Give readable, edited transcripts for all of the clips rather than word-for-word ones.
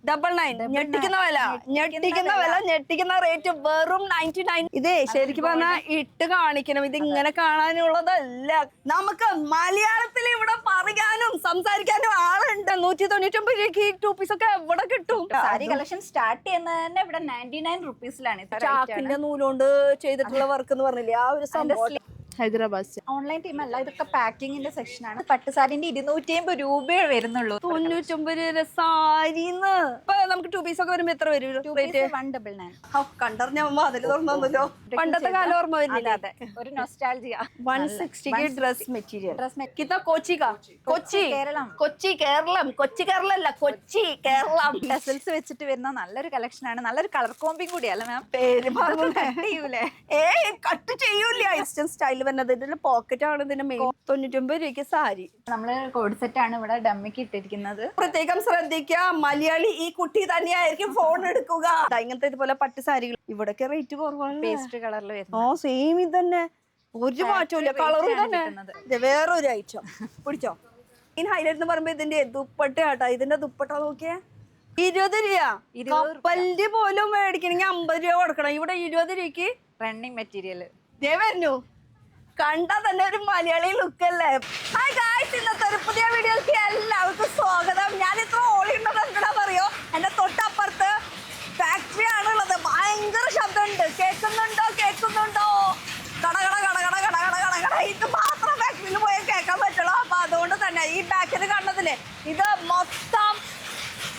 999 ഞെട്ടിക്കുന്ന വില ഞെട്ടിക്കുന്ന റേറ്റ് വെറും 99. ഇതേ ശരിക്കും പറഞ്ഞാൽ ഇട്ട് കാണിക്കണം. ഇത് ഇങ്ങനെ കാണാനുള്ളതല്ല. നമുക്ക് മലയാളത്തിൽ ഇവിടെ പറയാനും സംസാരിക്കാനും ആളുണ്ട്. 199 രൂപയ്ക്ക് ഈ 2 പീസ് ഒക്കെ എവിടെ കിട്ടും? സാരി കളക്ഷൻ സ്റ്റാർട്ട് ചെയ്യുന്നത് തന്നെ ഇവിടെ 99 റുപ്പീസിലാണ്. ചാക്കിന്റെ നൂലുകൊണ്ട് ചെയ്തിട്ടുള്ള വർക്ക് എന്ന് പറഞ്ഞില്ലേ, ആ ഒരു സംഭവം ഹൈദരാബാദ് ഓൺലൈൻ ടീം അല്ല, ഇതൊക്കെ പാക്കിങ്ങിന്റെ സെക്ഷനാണ്. പട്ടുസാരിന്റെ 250 രൂപയെ വരുന്നുള്ളൂ. 99 രൂപ സാരിന്ന്. ഇപ്പൊ നമുക്ക് 2 പീസ് ഒക്കെ വരുമ്പോ എത്ര വരും? 199. കണ്ടറിഞ്ഞ അതിൽ തുറന്നല്ലോ. പണ്ടത്തെ കാലം ഓർമ്മ വരുന്നില്ല. ഒരു nostalgia. 160 dress material. Kochi Kerala അല്ല കൊച്ചി കേരളം. ടെസൽസ് വെച്ചിട്ട് വരുന്ന നല്ലൊരു കളക്ഷൻ ആണ്. നല്ലൊരു കളർ കോമ്പിങ് കൂടിയല്ല മാം? പേര് ചെയ്യൂലേ? കട്ട് ചെയ്യൂല. ഈസ്റ്റേൺ സ്റ്റൈൽ വരുന്നത്. ഇതിന്റെ പോക്കറ്റ് ആണ് ഇതിന്റെ മെയിൻ. 99 രൂപയ്ക്ക് സാരി. നമ്മള് കോഡ് സെറ്റ് ആണ് ഇവിടെ ഡമ്മിക്ക് ഇട്ടിരിക്കുന്നത്. പ്രത്യേകം ശ്രദ്ധിക്കുക, മലയാളി ഈ കുട്ടി തന്നെയായിരിക്കും ഫോൺ എടുക്കുക. ഇങ്ങനത്തെ ഇതുപോലെ പട്ട് സാരികൾ ഇവിടൊക്കെ റേറ്റ് കുറവാണ്. പേസ്റ്റ് കളറിൽ വരുന്നത്. സെയിം ഇത് തന്നെ, ഒരു മാറ്റമില്ല. കളറും തന്നെ. വേറൊരു ഐറ്റം പിടിച്ചോ. ഇനി ഹൈലൈറ്റ് എന്ന് പറയുമ്പോ ഇതിന്റെ ദുപ്പട്ട കേട്ടോ. ഇതിന്റെ ദുപ്പട്ട നോക്കിയേ, 20 രൂപ. കപ്പലിന്റെ പോലും മേടിക്കണമെങ്കിൽ 50 രൂപ കൊടുക്കണം. ഇവിടെ 20 രൂപയ്ക്ക് റണ്ണിങ് മെറ്റീരിയൽ വരുന്നു. കണ്ടാ തന്നെ ഒരു മലയാളി ലുക്ക് അല്ലേ? ഹായ് ഗായ്സ്, ഇന്നത്തെ ഒരു പുതിയ വീഡിയോക്ക് എല്ലാവർക്കും സ്വാഗതം. ഞാൻ ഇത്ര ഓളിയുള്ളത് എന്താ പറയോ, എന്റെ തൊട്ടപ്പുറത്ത് ഫാക്ടറി ആണുള്ളത്. ഭയങ്കര ശബ്ദമുണ്ട്. കേൾക്കുന്നുണ്ടോ? കട ഇത് മാത്രം ഫാക്ടറിയിൽ പോയാൽ കേൾക്കാൻ പറ്റുള്ളൂ. അപ്പൊ അതുകൊണ്ട് തന്നെ ഈ ബാക്കിൽ കണ്ടതില്ലേ, ഇത് മൊത്തം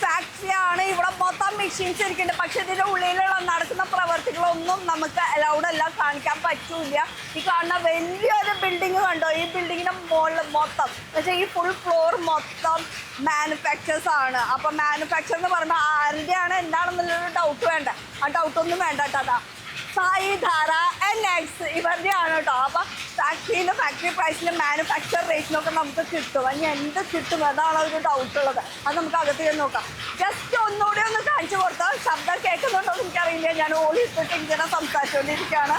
ഫാക്ടറി ആണ്. ഇവിടെ മൊത്തം മെഷീൻസ് ഇരിക്കുന്നുണ്ട്. പക്ഷെ ഇതിന്റെ ഉള്ളിലുള്ള നടക്കുന്ന പ്രവർത്തികളൊന്നും നമുക്ക് അലൗഡ് അല്ല, കാണിക്കാൻ പറ്റൂല. ഈ കാണുന്ന വലിയൊരു ബിൽഡിംഗ് കണ്ടോ, ഈ ബിൽഡിങ്ങിന്റെ മുകളിൽ മൊത്തം പക്ഷേ ഈ ഫുൾ ഫ്ലോർ മൊത്തം മാനുഫാക്ചേഴ്സ് ആണ്. അപ്പൊ മാനുഫാക്ചർ എന്ന് പറയുമ്പോൾ ആരുടെയാണ് എന്താണെന്നുള്ളൊരു ഡൗട്ട് വേണ്ട. ആ ഡൗട്ടൊന്നും വേണ്ട കേട്ടോ. അതാ സായി ധാര NX ഇവരുടെ ആണ് കേട്ടോ. അപ്പൊ ഫാക്ടറി പ്രൈസിലും മാനുഫാക്ചർ റേറ്റിനൊക്കെ നമുക്ക് കിട്ടും. ഇനി എന്ത് കിട്ടും അതാണ് ഒരു ഡൗട്ട് ഉള്ളത്. അത് നമുക്ക് അകത്ത് ചെന്ന് നോക്കാം. ജസ്റ്റ് ഒന്നുകൂടി ഒന്ന് കാണിച്ചു കൊടുത്താൽ ശബ്ദം കേൾക്കുന്നുണ്ടോ എന്ന് എനിക്കറിയില്ല. ഞാൻ ഓളി ഇട്ടിട്ട് ഇങ്ങനെ സംസാരിച്ചുകൊണ്ടിരിക്കുകയാണ്.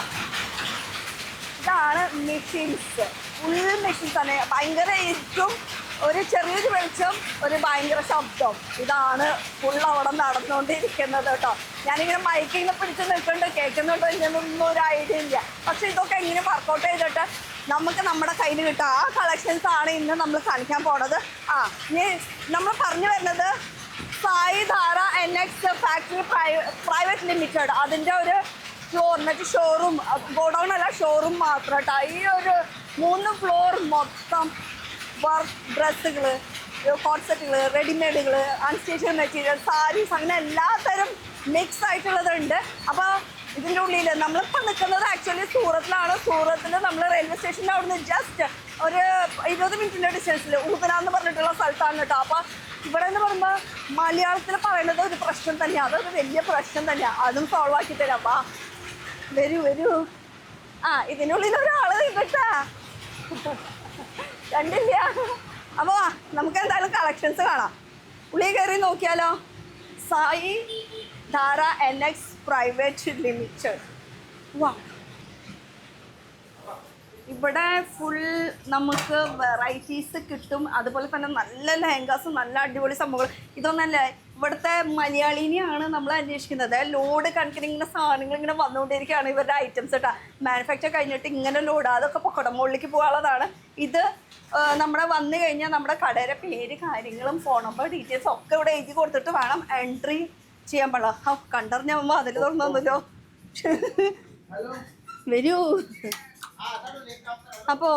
ഇതാണ് മെഷീൻസ്, ഫുൾ മെഷീൻസ് ആണ്. ഭയങ്കര ഇരുട്ടും ഒരു ചെറിയൊരു വെളിച്ചം, ഒരു ഭയങ്കര ശബ്ദം. ഇതാണ് ഫുൾ അവിടെ നടന്നുകൊണ്ടിരിക്കുന്നത് കേട്ടോ. ഞാനിങ്ങനെ മൈക്കിങ്ങനെ പിടിച്ച് നിൽക്കുന്നുണ്ട്, കേൾക്കുന്നുണ്ടോ ഇങ്ങനൊന്നും ഒരു ഐഡിയ ഇല്ല. പക്ഷെ ഇതൊക്കെ എങ്ങനെ വർക്കൗട്ട് ചെയ്തിട്ട് നമുക്ക് നമ്മുടെ കയ്യിൽ കിട്ടുക ആ കളക്ഷൻസ് ആണ് ഇന്ന് നമ്മൾ കാണിക്കാൻ പോണത്. ഇനി നമ്മൾ പറഞ്ഞു വരുന്നത് സായി ധാര NX ഫാക്ടറി പ്രൈവറ്റ് ലിമിറ്റഡ്. അതിൻ്റെ ഒരു ഫ്ലോർ എന്നിട്ട് ഷോറൂം, ഗോഡൗൺ അല്ല ഷോറൂം മാത്രം കേട്ടോ. ഈ ഒരു 3 ഫ്ലോർ മൊത്തം വർക്ക് ഡ്രസ്സുകൾ, കോൺസെപ്റ്റുകൾ, റെഡിമെയ്ഡുകൾ, അൺസ്റ്റിച്ചഡ് മെറ്റീരിയൽ, സാരീസ്, അങ്ങനെ എല്ലാത്തരം മിക്സ് ആയിട്ടുള്ളതുണ്ട്. അപ്പോൾ ഇതിൻ്റെ ഉള്ളിൽ നമ്മളിപ്പോൾ നിൽക്കുന്നത് ആക്ച്വലി സൂറത്തിലാണ്. സൂറത്തിൽ നമ്മൾ റെയിൽവേ സ്റ്റേഷൻ്റെ അവിടുന്ന് ജസ്റ്റ് ഒരു 20 മിനിറ്റിൻ്റെ ഡിസ്റ്റൻസിൽ ഊതന എന്ന് പറഞ്ഞിട്ടുള്ള സ്ഥലത്താണ് കേട്ടോ. അപ്പോൾ ഇവിടെ എന്ന് പറയുമ്പോൾ മലയാളത്തിൽ പറയുന്നത് ഒരു പ്രശ്നം തന്നെയാണ്. അതൊരു വലിയ പ്രശ്നം തന്നെയാണ്. അതും സോൾവ് ആക്കി തരാം. വരൂ. ഇതിനുള്ളിൽ ഒരാൾ കിട്ടാ കണ്ടില്ല. അപ്പോൾ നമുക്ക് എന്തായാലും കളക്ഷൻസ് കാണാം. ഉള്ളിൽ കയറി നോക്കിയാലോ. സായി ധാര NX പ്രൈവറ്റ് ലിമിറ്റഡ്. ഇവിടെ ഫുൾ നമുക്ക് വെറൈറ്റീസ് കിട്ടും. അതുപോലെ തന്നെ നല്ല ലെഹങ്കാസും നല്ല അടിപൊളി സംഭവങ്ങൾ. ഇതൊന്നല്ല, ഇവിടുത്തെ മലയാളിനെയാണ് നമ്മൾ അന്വേഷിക്കുന്നത്. ലോഡ് കണക്കിന് ഇങ്ങനെ സാധനങ്ങൾ ഇങ്ങനെ വന്നുകൊണ്ടിരിക്കുകയാണ് ഇവരുടെ ഐറ്റംസ് കേട്ടോ. മാനുഫാക്ചർ കഴിഞ്ഞിട്ട് ഇങ്ങനെ ലോഡ്, അതൊക്കെ പൊക്കടം മുകളിലേക്ക് പോകാനുള്ളതാണ്. ഇത് നമ്മുടെ വന്നു കഴിഞ്ഞാൽ നമ്മുടെ കടയുടെ പേര്, കാര്യങ്ങളും ഫോൺ നമ്പർ, ഡീറ്റെയിൽസ് ഒക്കെ ഇവിടെ എഴുതി കൊടുത്തിട്ട് വേണം എൻട്രി ചെയ്യാൻ പാടില്ല. കണ്ടറിഞ്ഞ അതിൽ തുറന്നല്ലോ. വരൂ. അപ്പോ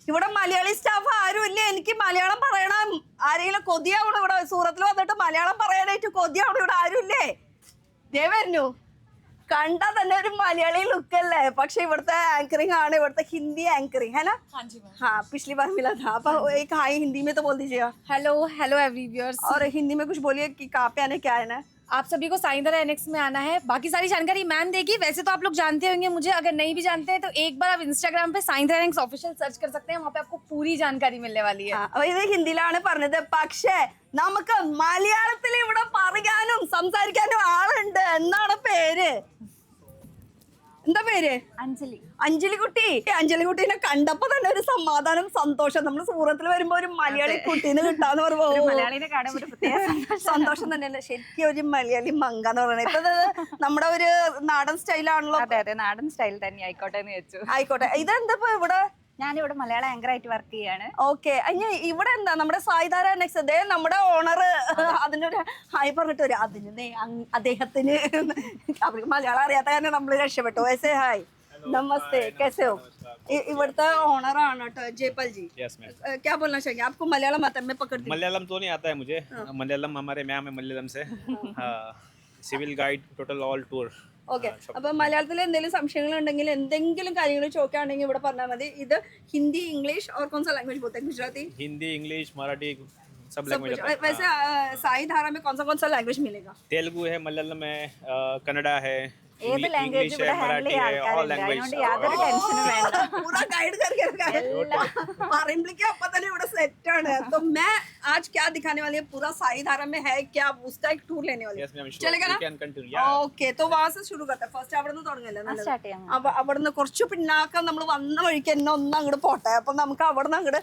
ഇവിടെ മലയാളി സ്റ്റാഫ് ആരും ഇല്ല. എനിക്ക് മലയാളം പറയണം. ആരെങ്കിലും കൊതിയാവണം. ഇവിടെ സൂറത്തിൽ വന്നിട്ട് മലയാളം പറയാനായിട്ട് കൊതിയാവണം. ഇവിടെ ആരും ഇല്ലേ? വരുന്നു. കണ്ടാ തന്നെ ഒരു മലയാളി ലുക്ക് അല്ലേ? പക്ഷെ ഇവിടുത്തെ ആങ്കറിंग ആണ്, ഇവിടുത്തെ ഹിന്दी एंकरिंग है ना? हाँ, पिछली बार मिला था. आप एक हाय हिंदी में तो बोल दीजिएगा. Hello every viewers. और हिंदी में कुछ बोलिए कि कहाँ पे आने, क्या है ना. आप सभी को साई धारा NX में आना है. बाकी सारी जानकारी मैम देगी. वैसे तो आप लोग जानते होंगे मुझे, अगर नहीं भी जानते हैं तो एक बार आप इंस्टाग्राम पे साई धारा NX ऑफिशियल सर्च कर सकते हैं. वहाँ पे आपको पूरी जानकारी मिलने वाली है. ഇത് ഹിന്ദിയിലാണ് പറഞ്ഞത്. പക്ഷേ നമുക്ക് മലയാളത്തിൽ ഇവിടെ പറയാനും സംസാരിക്കാനും ആളുണ്ട്. എന്താണ് പേര്? എന്താ പേര്? അഞ്ജലി. അഞ്ജലിക്കുട്ടീനെ കണ്ടപ്പോ തന്നെ ഒരു സമാധാനം, സന്തോഷം. നമ്മൾ സൂറത്തിൽ വരുമ്പോ ഒരു മലയാളി കുട്ടീനെ കിട്ടാന്ന് പറയുമ്പോ മലയാളിനെ കാണുമ്പോൾ ഒരു പ്രത്യേക സന്തോഷം തന്നെയല്ലേ. ശരിക്കും ഒരു മലയാളി മങ്ക എന്ന് പറയുന്നത്. ഇപ്പൊ നമ്മുടെ ഒരു നാടൻ സ്റ്റൈലാണല്ലോ. അതെ അതെ, നാടൻ സ്റ്റൈൽ തന്നെ ആയിക്കോട്ടെ എന്ന് വെച്ചു. ആയിക്കോട്ടെ. ഇതെന്താ ഇവിടെ? ഞാനിവിടെ മലയാളം ആങ്കർ ആയിട്ട് വർക്ക് ചെയ്യാണ്. ഓക്കെ. ഇവിടെ എന്താ നമ്മുടെ സായിധാര നെക്സ് ദേ നമ്മുടെ ഓണർ അതിന്റെ ഒരു ഹായ് പറഞ്ഞിട്ട് വരും. അതിന് അദ്ദേഹത്തിന് അവർക്ക് മലയാളം അറിയാത്ത കാരണം നമ്മൾ രക്ഷപ്പെട്ടു. വൈസേ ഹായ് നമസ്തേ कैसे हो? इवड़ता ओनर ആണ് കേട്ടോ ജയപാൽ जी. Yes ma'am. क्या बोलना चाहिए आपको? मलयालम आता है? मैं पकड़ती हूँ. मलयालम तो नहीं आता है मुझे. मलयालम हमारे मैम है मलयालम से. Civil guide total all tour. Okay. അപ്പൊ മലയാളത്തിൽ എന്തെങ്കിലും സംശയങ്ങൾ ഉണ്ടെങ്കിൽ എന്തെങ്കിലും കാര്യങ്ങൾ ചോദിക്കുകയാണെങ്കിൽ ഇവിടെ പറഞ്ഞാൽ മതി. ഇത് ഹിന്ദി इंग्लिश और कौन सा लैंग्वेज बोलते हैं? गुजराती, हिंदी इंग्लिश मराठी सब सब लैंग्वेज कुछ. आता है. वैसे साई धारा में कौन सा लैंग्वेज मिलेगा? तेलुगु है, मलयालम है, कन्नड़ा है, ഏത് ലാംഗ്വേജ് इंग्लिश ഇവിടെ है, ഹാൻഡിൽ मराठी ചെയ്യാൻ है, ऑल ആൾക്കാരുണ്ട്. लैंग्वेज. അതുകൊണ്ട് യാതൊരു ടെൻഷനും വേണ്ട. पूरा गाइड करके रखा है. പറയുമ്പോഴേക്കും അപ്പൊ തന്നെ ഇവിടെ സെറ്റ് ആണ്. तो मैं आज क्या दिखाने वाली है, पूरा साई धारा में है क्या, उसका एक टूर लेने वाली Yes ma'am, sure. चलेगा ना? We can continue. Yeah. Okay. तो वहां से शुरू करते हैं. ഫസ്റ്റ് അവിടെ നിന്ന് തുടങ്ങല്ലേ നല്ലത്? സ്റ്റാർട്ട് ചെയ്യാം. അവിടുന്ന് കുറച്ച് പിന്നാക്കം നമ്മൾ വന്ന വഴിക്ക് തന്നെ ഒന്ന് അങ്ങോട്ട് പോട്ടെ. അപ്പൊ നമുക്ക് അവിടെ നിന്ന് അങ്ങോട്ട്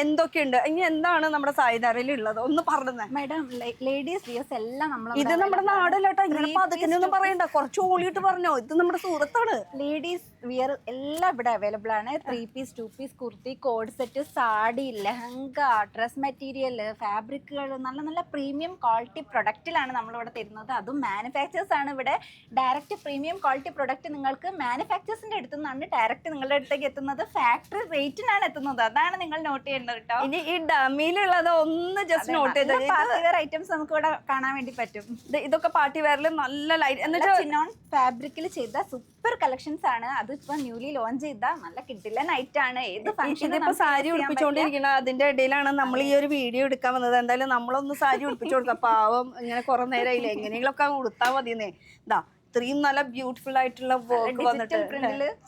എന്തൊക്കെയുണ്ട്, ഇനി എന്താണ് നമ്മുടെ സായിധാരയിൽ ഉള്ളത് ഒന്ന് പറഞ്ഞേ. മാഡം, ലേഡീസ് വിയേഴ്സ് എല്ലാം നമ്മൾ ഇത് നമ്മുടെ നാടല്ലോട്ടോ. ഇങ്ങനെ പതുക്കനൊന്നും പറയണ്ട, കുറച്ച് ഓളിയിട്ട് പറഞ്ഞോ. ഇത് നമ്മുടെ സൂറത്താണ്. ലേഡീസ് വിയർ എല്ലാം ഇവിടെ അവൈലബിൾ ആണ്. 3 piece 2 piece kurti, code set, sari, lehenga, dress material, ഫാബ്രിക്കുകൾ, നല്ല നല്ല പ്രീമിയം ക്വാളിറ്റി പ്രൊഡക്റ്റിലാണ് നമ്മളിവിടെ തരുന്നത്. അതും മാനുഫാക്ചേഴ്സ് ആണ് ഇവിടെ. ഡയറക്റ്റ് പ്രീമിയം ക്വാളിറ്റി പ്രൊഡക്റ്റ് നിങ്ങൾക്ക് മാനുഫാക്ചേഴ്സിന്റെ അടുത്ത് നിന്നാണ് ഡയറക്റ്റ് നിങ്ങളുടെ അടുത്തേക്ക് എത്തുന്നത്. ഫാക്ടറി റേറ്റിനാണ് എത്തുന്നത്. അതാണ് നിങ്ങൾ നോട്ട് ചെയ്യേണ്ടത് കേട്ടോ. ഇനി ഈ ഡമ്മിയിലുള്ളത് ഒന്ന് ജസ്റ്റ് നോട്ട് ചെയ്ത്. പാർട്ടി വെയർ ഐറ്റംസ് നമുക്ക് ഇവിടെ കാണാൻ വേണ്ടി പറ്റും. ഇതൊക്കെ പാർട്ടി വെയറിൽ നല്ല ലൈറ്റ് എന്നിട്ട് ചിനോൺ ഫാബ്രിക്കിൽ ചെയ്ത സൂപ്പർ കളക്ഷൻസ് ആണ്. അത് ഇപ്പൊ ന്യൂലി ലോഞ്ച് ചെയ്ത നല്ല കിഡിലൻ നൈറ്റ് ആണ്. ഏത് ഫംഗ്ഷൻ ഇതിപ്പോ സാരി ഉടുപ്പിച്ചോണ്ടിരിക്കണ അതിന്റെ ഇടയിലാണ് നമ്മൾ ഈ ഒരു വീഡിയോ എടുക്കാൻ വന്നത്. എന്തായാലും നമ്മളൊന്ന് സാരി ഉടുപ്പിച്ചു കൊടുക്കാം. പാവം ഇങ്ങനെ കുറെ നേരമായില്ലേ, എങ്ങനെയെങ്കിലും ഒക്കെ ഉടുത്താ മതിയെന്നേ. ഇതാ ഇത്രയും നല്ല ബ്യൂട്ടിഫുൾ ആയിട്ടുള്ള വർക്ക് വന്നിട്ട്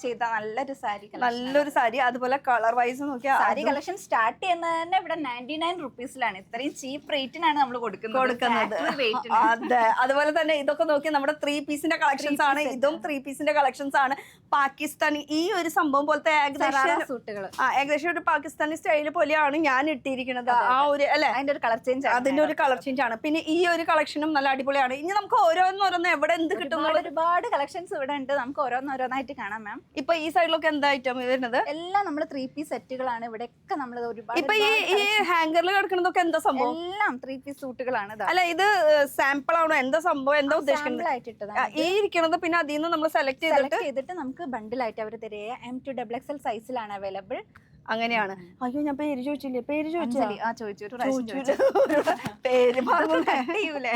ചെയ്ത നല്ലൊരു സാരി, നല്ലൊരു സാരി. അതുപോലെ കളർ വൈസ് നോക്കിയാൽ സാരി കളക്ഷൻ സ്റ്റാർട്ട് ചെയ്യുന്നത് തന്നെ ഇവിടെ 99 റുപ്പീസിലാണ്. ഇത്രയും ചീപ്പ് റേറ്റിനാണ് നമ്മൾ കൊടുക്കുന്നത്. അതെ. അതുപോലെ തന്നെ ഇതൊക്കെ നോക്കി നമ്മുടെ 3 പീസിന്റെ കളക്ഷൻസ് ആണ്. ഇതും 3 പീസിന്റെ കളക്ഷൻസ് ആണ്. പാകിസ്ഥാനി ഈ ഒരു സംഭവം പോലത്തെ ഏകദേശം സൂട്ടുകൾ, ഏകദേശം ഒരു പാകിസ്ഥാനി സ്റ്റൈല് പോലെയാണ് ഞാൻ ഇട്ടിരിക്കുന്നത്. ആ ഒരു അല്ലെ, അതിന്റെ ഒരു കളർ ചേഞ്ച്, അതിന്റെ ഒരു കളർ ചേഞ്ച് ആണ്. പിന്നെ ഈ ഒരു കളക്ഷനും നല്ല അടിപൊളിയാണ്. ഇനി നമുക്ക് ഓരോന്നോരോന്ന് എവിടെ എന്ത് കിട്ടും, ഒരുപാട് കളക്ഷൻസ് ഇവിടെ ഉണ്ട്. നമുക്ക് ഓരോന്നോരോന്നായിട്ട് കാണാം മാം. ഇപ്പൊ ഈ സൈഡിലൊക്കെ എന്താ ഐറ്റം വരുന്നത്? എല്ലാം നമ്മൾ 3 പീസ് സെറ്റുകളാണ്. ഇവിടെയൊക്കെ നമ്മൾ ഒരുപാട്. ഇപ്പൊ ഈ ഹാങ്കറിൽ കിടക്കുന്നതൊക്കെ എന്താ സംഭവം? എല്ലാം 3 പീസ് സൂട്ടുകളാണ്. അല്ല, ഇത് സാമ്പിൾ ആണോ, എന്താ സംഭവം, എന്താ ഉദ്ദേശിക്കുന്നത്? ഈ ഇരിക്കുന്നത് പിന്നെ അതിൽ നിന്ന് നമ്മൾ സെലക്ട് ചെയ്തിട്ട് നമുക്ക് ബണ്ടിലായിട്ട് അവർ തരിക. M2XXL സൈസിലാണ് അവൈലബിൾ. അങ്ങനെയാണ്. അയ്യോ, ഞാൻ പേര് ചോദിച്ചില്ലേ? പേര് ചോദിച്ചു. പേര് ചെയ്യൂലേ?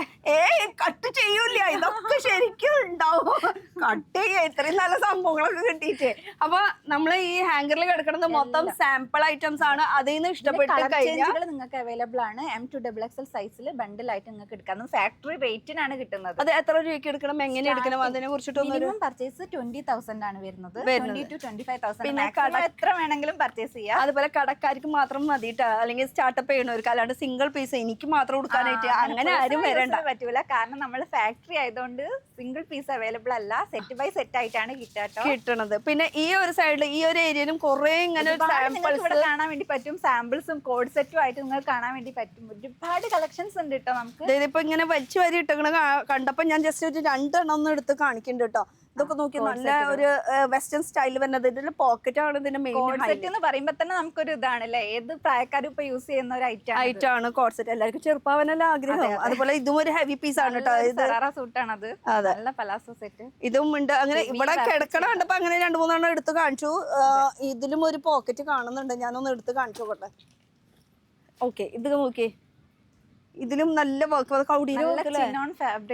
കട്ട് ചെയ്യൂല. ഇതൊക്കെ ശരിക്കും ഉണ്ടാവും. കട്ട് ചെയ്യാ ഇത്രയും നല്ല സംഭവങ്ങളൊക്കെ കിട്ടിയിട്ട്. അപ്പൊ നമ്മള് ഈ ഹാങ്കറിൽ കിടക്കുന്നത് മൊത്തം സാമ്പിൾ ഐറ്റംസ് ആണ്. അതിൽ നിന്ന് ഇഷ്ടപ്പെട്ട് കഴിഞ്ഞാൽ നിങ്ങൾക്ക് അവൈലബിൾ ആണ്. M2XXL സൈസിൽ ബണ്ടിലായിട്ട് നിങ്ങൾക്ക് എടുക്കാം. ഫാക്ടറി റേറ്റിനാണ് കിട്ടുന്നത്. അത് എത്ര രൂപയ്ക്ക് എടുക്കണം, എങ്ങനെ എടുക്കണം, അതിനെ കുറിച്ചിട്ടൊന്നും പർച്ചേസ് 20,000 ആണ് വരുന്നത്. 20 to 25,000. പിന്നെ എത്ര വേണമെങ്കിലും പർച്ചേസ്. അതുപോലെ കടക്കാർക്ക് മാത്രം മതിട്ടോ, അല്ലെങ്കിൽ സ്റ്റാർട്ടപ്പ് ചെയ്യണവർക്ക്. അല്ലാണ്ട് സിംഗിൾ പീസ് എനിക്ക് മാത്രം കൊടുക്കാനായിട്ട് അങ്ങനെ ആരും വരണ്ട. പറ്റൂല. കാരണം നമ്മൾ ഫാക്ടറി ആയതുകൊണ്ട് സിംഗിൾ പീസ് അവൈലബിൾ അല്ല. സെറ്റ് ബൈ സെറ്റ് ആയിട്ടാണ് കിട്ടണത്. പിന്നെ ഈ ഒരു സൈഡിൽ ഈ ഒരു ഏരിയയിലും കുറെ ഇങ്ങനെ ഇവിടെ കാണാൻ വേണ്ടി പറ്റും. സാമ്പിൾസും കോഡ് സെറ്റും ആയിട്ട് നിങ്ങൾക്ക് കാണാൻ വേണ്ടി പറ്റും. ഒരുപാട് കളക്ഷൻസ് ഉണ്ട് കേട്ടോ. നമുക്ക് ഇതിപ്പോ ഇങ്ങനെ വലിച്ചു വരി ഇട്ടേക്കണ കണ്ടപ്പോ ഞാൻ ജസ്റ്റ് ഒരു 2 എണ്ണം ഒന്ന് എടുത്ത് കാണിക്കുന്നുണ്ട് കേട്ടോ. ഇതൊക്കെ നോക്കി നല്ല ഒരു വെസ്റ്റേൺ സ്റ്റൈൽ വരുന്നത്. ഇതിന്റെ പോക്കറ്റ് ആണ് ഇതിന്റെ മെയിൻ. കോഡ് സെറ്റ് എന്ന് പറയുമ്പോ തന്നെ നമുക്കൊരു ഇതാണല്ലേ, ഏത് പ്രായക്കാരും ഇപ്പൊ യൂസ് ചെയ്യുന്ന ഒരു ഐറ്റം ആണ് കോഡ് സെറ്റ്. എല്ലാവർക്കും ചെറുപ്പാവനല്ല ആഗ്രഹം. അതുപോലെ ഇതും ഒരു ഹെവി പീസ് ആണ് കേട്ടോ. ഇത് സൂട്ടാണ്. അത് നല്ല പലാസോ സെറ്റ് ഇതും ഉണ്ട്. അങ്ങനെ ഇവിടെ കിടക്കണ കണ്ടപ്പോ അങ്ങനെ 2-3 എണ്ണം എടുത്ത് കാണിച്ചു. ഇതിലും ഒരു പോക്കറ്റ് കാണുന്നുണ്ട്, ഞാനൊന്ന് എടുത്ത് കാണിച്ചു നോക്കട്ടെ. ഓക്കെ, ഇത് നോക്കി. ഇതിലും നല്ല വർക്ക്,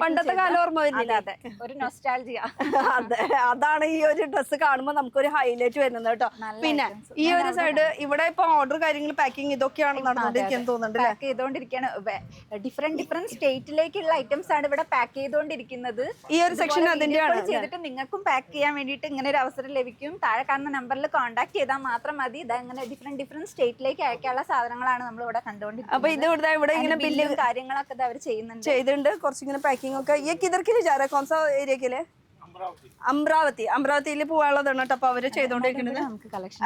പണ്ടത്തെ കാലം ഓർമ്മ വരുന്നില്ല. ഒരു നൊസ്റ്റാൾജിയ. അതെ, അതാണ് ഈ ഒരു ഡ്രസ്സ് കാണുമ്പോൾ നമുക്കൊരു ഹൈലൈറ്റ് വരുന്നത് കേട്ടോ. പിന്നെ ഈ ഒരു സൈഡ് ഇവിടെ ഇപ്പൊ ഓർഡർ കാര്യങ്ങൾ പാക്കിംഗ് ഇതൊക്കെയാണ് നടന്നുകൊണ്ടിരിക്കുന്നത് തോന്നുന്നുണ്ട്. പാക്ക് ചെയ്തോണ്ടിരിക്കുകയാണ്. ഡിഫറെന്റ് സ്റ്റേറ്റിലേക്കുള്ള ഐറ്റംസ് ആണ് ഇവിടെ പാക്ക് ചെയ്തോണ്ടിരിക്കുന്നത്. ഈ ഒരു സെക്ഷൻ അതിന്റെയാണ്. ചെയ്തിട്ട് നിങ്ങൾക്കും പാക്ക് ചെയ്യാൻ വേണ്ടിയിട്ട് ഇങ്ങനെ ഒരു അവസരം ലഭിക്കും. താഴെ കാണുന്ന നമ്പറിൽ കോൺടാക്ട് ചെയ്താൽ മാത്രം മതി. ഇതങ്ങനെ ഡിഫറെന്റ് സ്റ്റേറ്റിലേക്ക് അയക്കാനുള്ള സാധനങ്ങളാണ് നമ്മൾ ഇവിടെ കണ്ടുകൊണ്ടിരിക്കുന്നത്. അപ്പൊ ഇത് ഇവിടെ ഇങ്ങനെ ബില്ല് കാര്യങ്ങളൊക്കെ അവർ ചെയ്യുന്നുണ്ട്. ചെയ്തിട്ടുണ്ട്. കുറച്ചിങ്ങനെ പാക്കിംഗ് ഒക്കെ. ये किधर के लिए जा रहा है, कौन सा एरिया के लिए? അമരാവതിയിൽ പോവാനുള്ളതാണ് കേട്ടോ. അപ്പൊ അവര് ചെയ്തോണ്ടിരിക്കുന്നത്. നമുക്ക് കളക്ഷൻ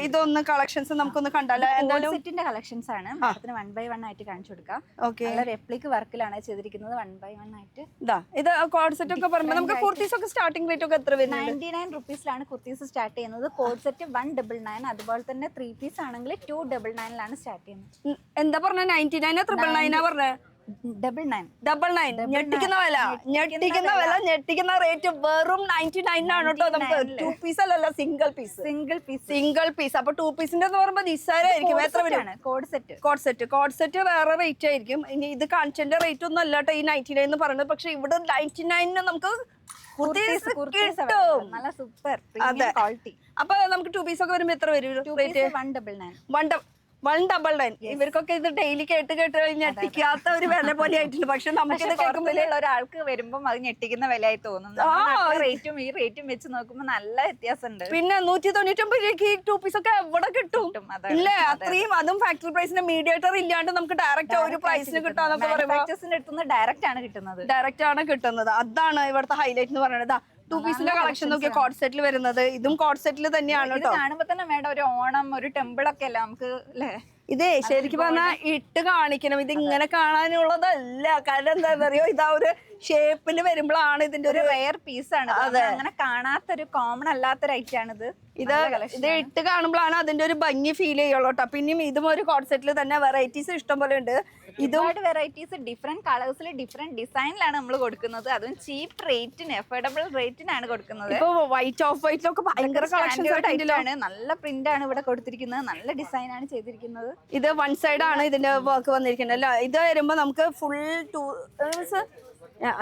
ഇതൊന്ന് കളക്ഷൻസ് നമുക്കൊന്ന് കണ്ടാലോ. എന്തായാലും സെറ്റിന്റെ കളക്ഷൻസ് ആണ്. മാഡത്തിന് 1 by 1 ആയിട്ട് കാണിച്ചു കൊടുക്കാം. നല്ല റെപ്ലിക് വർക്കിലാണ് ചെയ്തിരിക്കുന്നത്. 1 by 1 ആയിട്ട് ഇത് കോഡ് സെറ്റ് ഒക്കെ പറയുമ്പോൾ നമുക്ക് കുർത്തീസ് ഒക്കെ സ്റ്റാർട്ടിംഗ് റേറ്റ് ഒക്കെ എത്ര വരുന്നത്? 99 റുപ്പീസിലാണ് കുർത്തീസ് സ്റ്റാർട്ട് ചെയ്യുന്നത്. Code set 199. അതുപോലെ തന്നെ 3 പീസ് ആണെങ്കിൽ 299 സ്റ്റാർട്ട് ചെയ്യുന്നത്. എന്താ പറഞ്ഞ 99 999 പറഞ്ഞ 99 ഞെട്ടിക്കുന്ന വില ഞെട്ടിക്കുന്ന റേറ്റ് വെറും 99 ആണ് കേട്ടോ. നമുക്ക് 2 പീസ് അല്ലല്ല, സിംഗിൾ പീസ്. അപ്പൊ 2 പീസിന്റെ എന്ന് പറയുമ്പോൾ നിസ്സാരമായിരിക്കും. എത്ര വരും? കോഡ് സെറ്റ് വേറെ റേറ്റ് ആയിരിക്കും. ഇനി ഇത് കാണിച്ചതിന്റെ റേറ്റ് ഒന്നും അല്ല കേട്ടോ ഈ 99 എന്ന് പറയുന്നത്. പക്ഷെ ഇവിടെ 99 നമുക്ക് കിട്ടും. നല്ല സൂപ്പർ പ്രീമിയം ക്വാളിറ്റി. അപ്പൊ നമുക്ക് 2 പീസ് ഒക്കെ വരുമ്പോ എത്ര വരും റേറ്റ്? 199. 199. ഇവർക്കൊക്കെ ഇത് ഡെയിലി കേട്ട് ഞെട്ടിക്കാത്ത ഒരു വില പോലെ ആയിട്ടുണ്ട്. പക്ഷെ നമുക്ക് ഇത് കേൾക്കുമ്പോൾ ഒരാൾക്ക് വരുമ്പോൾ അത് ഞെട്ടിക്കുന്ന വിലയായി തോന്നും. റേറ്റും ഈ റേറ്റും വെച്ച് നോക്കുമ്പോൾ നല്ല വ്യത്യാസമുണ്ട്. പിന്നെ 199 രൂപയ്ക്ക് ഈ 2 പീസ് ഒക്കെ എവിടെ കിട്ടും? ഇല്ലേ, അത്രയും. അതും ഫാക്ടറി പ്രൈസിന്റെ മീഡിയേറ്റർ ഇല്ലാണ്ട് നമുക്ക് ഡയറക്റ്റ് ഒരു പ്രൈസിന് കിട്ടാന്നൊക്കെ പറയുമ്പോൾ ഡയറക്റ്റ് ആണ് കിട്ടുന്നത്. അതാണ് ഇവിടുത്തെ ഹൈലൈറ്റ് എന്ന് പറയുന്നത്. 2 പീസിന്റെ കളക്ഷൻ നോക്കിയ കോഡ് സെറ്റിൽ വരുന്നത്. ഇതും കോഡ് സെറ്റിൽ തന്നെയാണ് കേട്ടോ. കാണുമ്പോ തന്നെ മേഡം ഒരു ഓണം ഒരു ടെമ്പിൾ ഒക്കെ അല്ല നമുക്ക് അല്ലേ? ഇതേ ശരിക്കും പറഞ്ഞാൽ ഇട്ട് കാണിക്കണം. ഇത് ഇങ്ങനെ കാണാനുള്ളതല്ല. കാരണം എന്താ അറിയോ, ഇതാ ഒരു ഷേപ്പിൽ വരുമ്പോഴാണ് ഇതിന്റെ ഒരു റെയർ പീസാണ്. അങ്ങനെ കാണാത്തൊരു കോമൺ അല്ലാത്തൊരു ഐറ്റം ആണിത്. ഇത് ഇട്ട് കാണുമ്പോഴാണ് അതിന്റെ ഒരു ഭംഗി ഫീൽ ചെയ്യുള്ളൂ കേട്ടോ. പിന്നെയും ഇതും ഒരു കോഡ് സെറ്റിൽ തന്നെ വെറൈറ്റീസ് ഇഷ്ടം പോലെ ഉണ്ട്. ഒരുപാട് വെറൈറ്റീസ് ഡിഫറെന്റ് കളേഴ്സിൽ ഡിഫറെന്റ് ഡിസൈനിലാണ് നമ്മൾ കൊടുക്കുന്നത്. അതും ചീപ്പ് റേറ്റിന് അഫോർഡബിൾ റേറ്റിനാണ് കൊടുക്കുന്നത്. ഇപ്പൊ വൈറ്റ് ഓഫ് വൈറ്റിലൊക്കെ ഭയങ്കര കളക്ഷൻസ്, നല്ല പ്രിന്റ് ആണ് ഇവിടെ കൊടുത്തിരിക്കുന്നത്. നല്ല ഡിസൈൻ ആണ് ചെയ്തിരിക്കുന്നത്. ഇത് 1 സൈഡ് ആണ് ഇതിന്റെ വർക്ക് വന്നിരിക്കുന്നത് അല്ല. ഇത് വരുമ്പോ നമുക്ക് ഫുൾ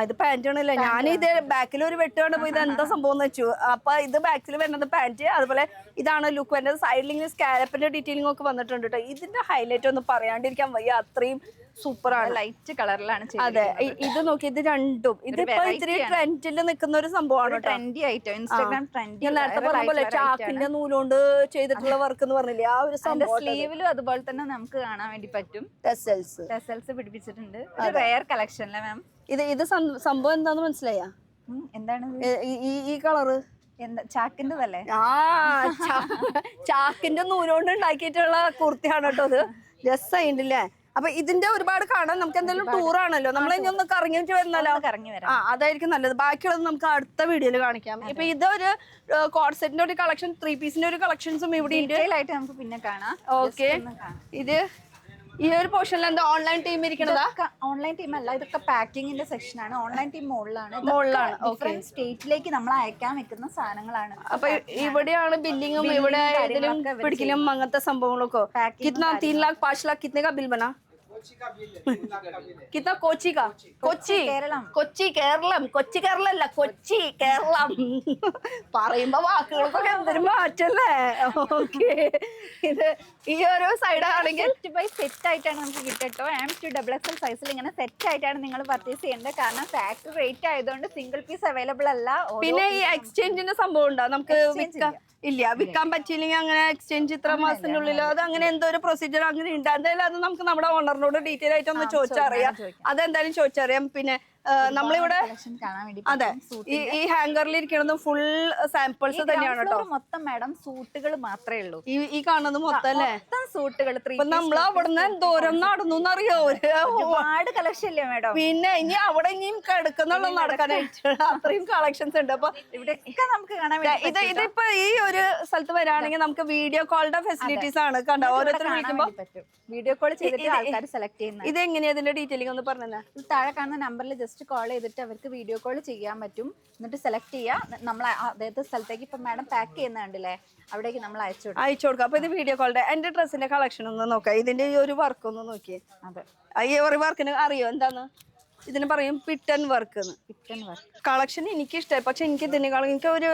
ഇത് പാന്റ് ആണല്ലോ. ഞാൻ ഇത് ബാക്കിൽ ഒരു വെട്ട് കണ്ടപ്പോ ഇത് എന്താ സംഭവം എന്ന് വെച്ചു. അപ്പൊ ഇത് ബാക്കിൽ വരുന്നത് പാന്റ്. അതുപോലെ ഇതാണ് ലുക്ക് വരുന്നത്. സൈഡിൽ ഇങ്ങനെ സ്കാലപ്പിന്റെ ഡീറ്റെയിലിംഗ് ഒക്കെ വന്നിട്ടുണ്ട് കേട്ടോ. ഇതിന്റെ ഹൈലൈറ്റ് ഒന്നും പറയാണ്ടിരിക്കാൻ വയ്യ, അത്രയും സൂപ്പർ ആണ്. ലൈറ്റ് കളറിലാണ്. അതെ, ഇത് നോക്കി, ഇത് രണ്ടും ഇതിപ്പോ ഇത്തിരി ട്രെൻഡിൽ നിൽക്കുന്ന ഒരു സംഭവമാണ്. ട്രെൻഡി ആയിട്ട് ഇൻസ്റ്റാഗ്രാം ട്രെൻഡി. ഞാൻ നേരത്തെ പറഞ്ഞ പോലെ ചാക്കിന്റെ നൂലുകൊണ്ട് ചെയ്തിട്ടുള്ള വർക്ക് എന്ന് പറഞ്ഞില്ലേ, ആ ഒരു സംഭവം. സ്ലീവിലും അതുപോലെ തന്നെ നമുക്ക് കാണാൻ വേണ്ടി പറ്റും. ടെസൽസ് പിടിപ്പിച്ചിട്ടുണ്ട്. റെയർ കളക്ഷൻ അല്ലേ മാം? ഇത് സംഭവം എന്താന്ന് മനസ്സിലായ? എന്താണ് ഈ കളറ്? എന്താ ചാക്കിൻ്റെതല്ലേ? ചാക്കിന്റെ നൂലുകൊണ്ട് ഉണ്ടാക്കിയിട്ടുള്ള കുർത്തിയാണ് കേട്ടോ. അത് രസമായിട്ടില്ലേ? അപ്പൊ ഇതിന്റെ ഒരുപാട് കാണാൻ നമുക്ക് എന്തെങ്കിലും ടൂർ ആണല്ലോ, നമ്മൾ ഇനി ഒന്ന് കറങ്ങിട്ട് വരുന്നല്ലോ. അതായിരിക്കും നല്ലത്. ബാക്കിയുള്ളത് നമുക്ക് അടുത്ത വീഡിയോയിൽ കാണിക്കാം. ഇപ്പൊ ഇതൊരു കോഡ് സെറ്റിന്റെ ഒരു കളക്ഷൻ, 3 പീസിന്റെ ഒരു കളക്ഷൻസും ഇവിടെ ആയിട്ട് നമുക്ക് പിന്നെ കാണാം. ഓക്കെ, ഇത് ഈ ഒരു പോർഷനിൽ എന്താ ഓൺലൈൻ ടീം ഇരിക്കണതാ? ഓൺലൈൻ ടീം അല്ല, ഇതൊക്കെ പാക്കിങ്ങിന്റെ സെക്ഷൻ ആണ്. ഓൺലൈൻ ടീം മുകളിലാണ്. സ്റ്റേറ്റിലേക്ക് നമ്മൾ അയക്കാൻ വെക്കുന്ന സാധനങ്ങളാണ്. അപ്പൊ ഇവിടെയാണ് ബില്ലിങ്ങും ഇവിടെ ഇതിലും പിടിക്കലും അങ്ങനത്തെ സംഭവങ്ങളൊക്കെ. കിतना 3 लाख 5 लाख कितने का बिल बना? कितना? कोची का? കൊച്ചി കേരളം അല്ല, കൊച്ചി കേരളം. പറയുമ്പോ വാക്കുകൾക്കൊക്കെ എന്തൊരു മാറ്റല്ലേ. ഓക്കെ, ഇത് ഈ ഒരു സൈഡ് ആണെങ്കിൽ സെറ്റ് ആയിട്ടാണ് നമുക്ക് കിട്ടോ. M2XXL സൈസിൽ ഇങ്ങനെ സെറ്റ് ആയിട്ടാണ് നിങ്ങൾ പർച്ചേസ് ചെയ്യേണ്ടത്. കാരണം ഫാക്ടറി റേറ്റ് ആയതുകൊണ്ട് സിംഗിൾ പീസ് അവൈലബിൾ അല്ല. പിന്നെ ഈ എക്സ്ചേഞ്ചിന്റെ സംഭവം ഉണ്ടോ? നമുക്ക് വിൽക്കാൻ പറ്റിയില്ലെങ്കിൽ അങ്ങനെ എക്സ്ചേഞ്ച് ഇത്ര മാസത്തിനുള്ളിലോ അത് അങ്ങനെ എന്തോ ഒരു പ്രൊസീജിയർ അങ്ങനെ ഉണ്ട്. എന്തായാലും അത് നമുക്ക് നമ്മുടെ ഓണറിനോട് ഡീറ്റെയിൽ ആയിട്ട് ഒന്ന് ചോദിച്ചറിയാം. അതെന്തായാലും ചോദിച്ചറിയാം. പിന്നെ നമ്മളിവിടെ അതെ ഈ ഹാങ്കറിൽ ഇരിക്കുന്നത് ഫുൾ സാമ്പിൾസ് തന്നെയാണ് കേട്ടോ. മൊത്തം മാഡം സൂട്ടുകൾ മാത്രമേ ഉള്ളൂ. ഈ കാണുന്നത് മൊത്തം അല്ലേ? സൂട്ടുകൾ. നമ്മൾ അവിടുന്ന് ദൂരം നടന്നു എന്നറിയോ? ഒരുപാട് കളക്ഷൻ ഇല്ലേ മാഡം? പിന്നെ ഇനി അവിടെ ഇനിയും കിടക്കുന്നുള്ള നടക്കാനായിട്ട് അത്രയും കളക്ഷൻസ് ഉണ്ട്. അപ്പൊ ഇവിടെ നമുക്ക് കാണാൻ ഇതിപ്പോ ഈ ഒരു സ്ഥലത്ത് വരാണെങ്കിൽ നമുക്ക് വീഡിയോ കോളിന്റെ ഫെസിലിറ്റീസ് ആണ് കണ്ടോ. ഓരോരുത്തർ വിളിക്കുമ്പോ വീഡിയോ കോൾ ചെയ്തിട്ട് ആൾക്കാർ സെലക്ട് ചെയ്യുന്നത്. ഇത് എങ്ങനെയാ ഇതിന്റെ ഡീറ്റെയിലിംഗ് ഒന്ന് പറഞ്ഞാ? താഴെ കാണുന്ന നമ്പറിൽ ജസ്റ്റ് കോൾ ചെയ്തിട്ട് അവർക്ക് വീഡിയോ കോൾ ചെയ്യാൻ പറ്റും. എന്നിട്ട് സെലക്ട് ചെയ്യുക. നമ്മൾ അതായത് സ്ഥലത്തേക്ക് ഇപ്പൊ മാഡം പാക്ക് ചെയ്യുന്ന കണ്ടില്ലേ, അവിടേക്ക് നമ്മൾ അയച്ചു കൊടുക്കാം. അപ്പൊ ഇത് വീഡിയോ കോളിന്റെ എന്റെ ഡ്രസ്സിന്റെ കളക്ഷൻ ഒന്ന് നോക്കാം. ഇതിന്റെ ഈ ഒരു വർക്ക് ഒന്ന് നോക്കിയേ. അതെ, ഈ ഒരു വർക്കിന് അറിയോ എന്താന്ന്? ഇതിന് പറയും പിറ്റൻ വർക്ക്. കളക്ഷൻ എനിക്ക് ഇഷ്ടമായി. പക്ഷെ എനിക്ക് ഇതിനേക്കാളും എനിക്ക് ഒരു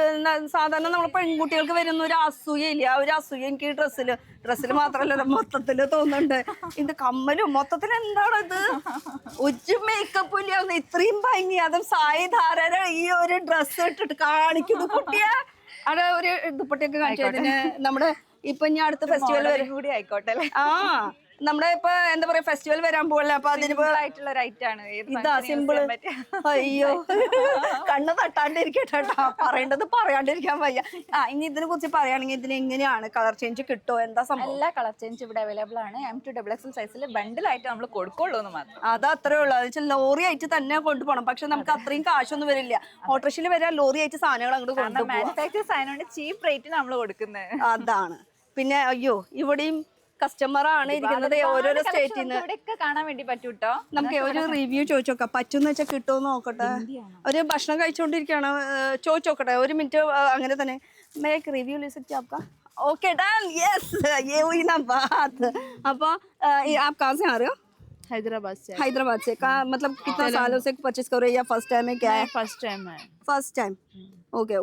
സാധാരണ നമ്മൾ പെൺകുട്ടികൾക്ക് വരുന്ന ഒരു അസൂയയില്ല. ആ ഒരു അസൂയ എനിക്ക് ഡ്രസ്സിൽ മാത്രമല്ല മൊത്തത്തില് തോന്നുന്നുണ്ട്. ഇത് കമ്മലും മൊത്തത്തിൽ എന്താണ് ഇത്? ഒരു മേക്കപ്പ് ഇല്ല, ഇത്രയും ഭംഗി. അതും സായി ധാര ഈ ഒരു ഡ്രസ്സ് ഇട്ടിട്ട് കാണിക്കുന്നു കുട്ടിയെ. അവിടെ ഒരു ദുപ്പട്ടിയൊക്കെ കാണിച്ചതിന് നമ്മുടെ ഇപ്പൊ ഇനി അടുത്ത ഫെസ്റ്റിവൽ വരെ കൂടി ആയിക്കോട്ടെ. നമ്മുടെ ഇപ്പൊ എന്താ പറയാ ഫെസ്റ്റിവൽ വരാൻ പോകല്ലേ, അപ്പൊ അതിനിപ്പോ ആയിട്ടുള്ള ഒരു item ആണ്. ഏത് ഇതാ function ന് use സിമ്പിള്. ചെയ്യാൻ പറ്റിയ. അയ്യോ കണ്ണ് തട്ടാണ്ടിരിക്കട്ടെ കേട്ടോ, പറയേണ്ടത് പറയാണ്ടിരിക്കാൻ വയ്യ. ഇനി ഇതിനെ കുറിച്ച് പറയുകയാണെങ്കിൽ ഇതിന് എങ്ങനെയാണ് കളർ ചേഞ്ച് കിട്ടുമോ, എന്താ സംഭവം? എല്ലാ കളർ ചേഞ്ച് ഇവിടെ അവൈലബിൾ ആണ്. M2XXL സൈസിൽ ബണ്ടിലായിട്ട് നമ്മൾ കൊടുക്കുള്ളൂ എന്ന് മാത്രം. അത് അത്രേ ഉള്ളൂ. അത് വെച്ചാൽ ലോറി ആയിട്ട് തന്നെ കൊണ്ടുപോകണം. പക്ഷെ നമുക്ക് അത്രയും കാശൊന്നും വരില്ല. ഓട്ടോറിക്ഷയിൽ വരാൻ ലോറി ആയിട്ട് സാധനങ്ങൾ അങ്ങോട്ട് കൊണ്ടുപോകും. മാനുഫാക്ചർ സാധനമാണ് ചീപ്പ് റേറ്റിന് നമ്മൾ കൊടുക്കുന്നത്. അതാണ്. പിന്നെ അയ്യോ ഇവിടെയും കസ്റ്റമർ ആണ് ഇരിക്കുന്നത് ഓരോരോ സ്റ്റേറ്റിൽ നിന്ന്. ഇവിടെയൊക്കെ കാണാൻ വേണ്ടി പറ്റൂട്ടോ. നമുക്ക് ഒരു റിവ്യൂ ചോദിച്ചു നോക്കാം, പറ്റുമെന്ന് വെച്ചാൽ കിട്ടുമോ നോക്കട്ടെ. ഒരു ഭക്ഷണം കഴിച്ചുകൊണ്ടിരിക്കുകയാണ്, ചോദിച്ചു നോക്കട്ടെ ഒരു മിനിറ്റ്. അങ്ങനെ തന്നെ മേക്ക് റിവ്യൂ ले सकते आपका? ओके डन, यस ये हुई ना बात. അപ്പോൾ आप कहाँ से आ रहे हो? हैदराबाद से। हैदराबाद से. कहाँ मतलब कितना सालों से परचेस कर रहे हो या फर्स्ट टाइम है क्या है? फर्स्ट टाइम है। First time. ओके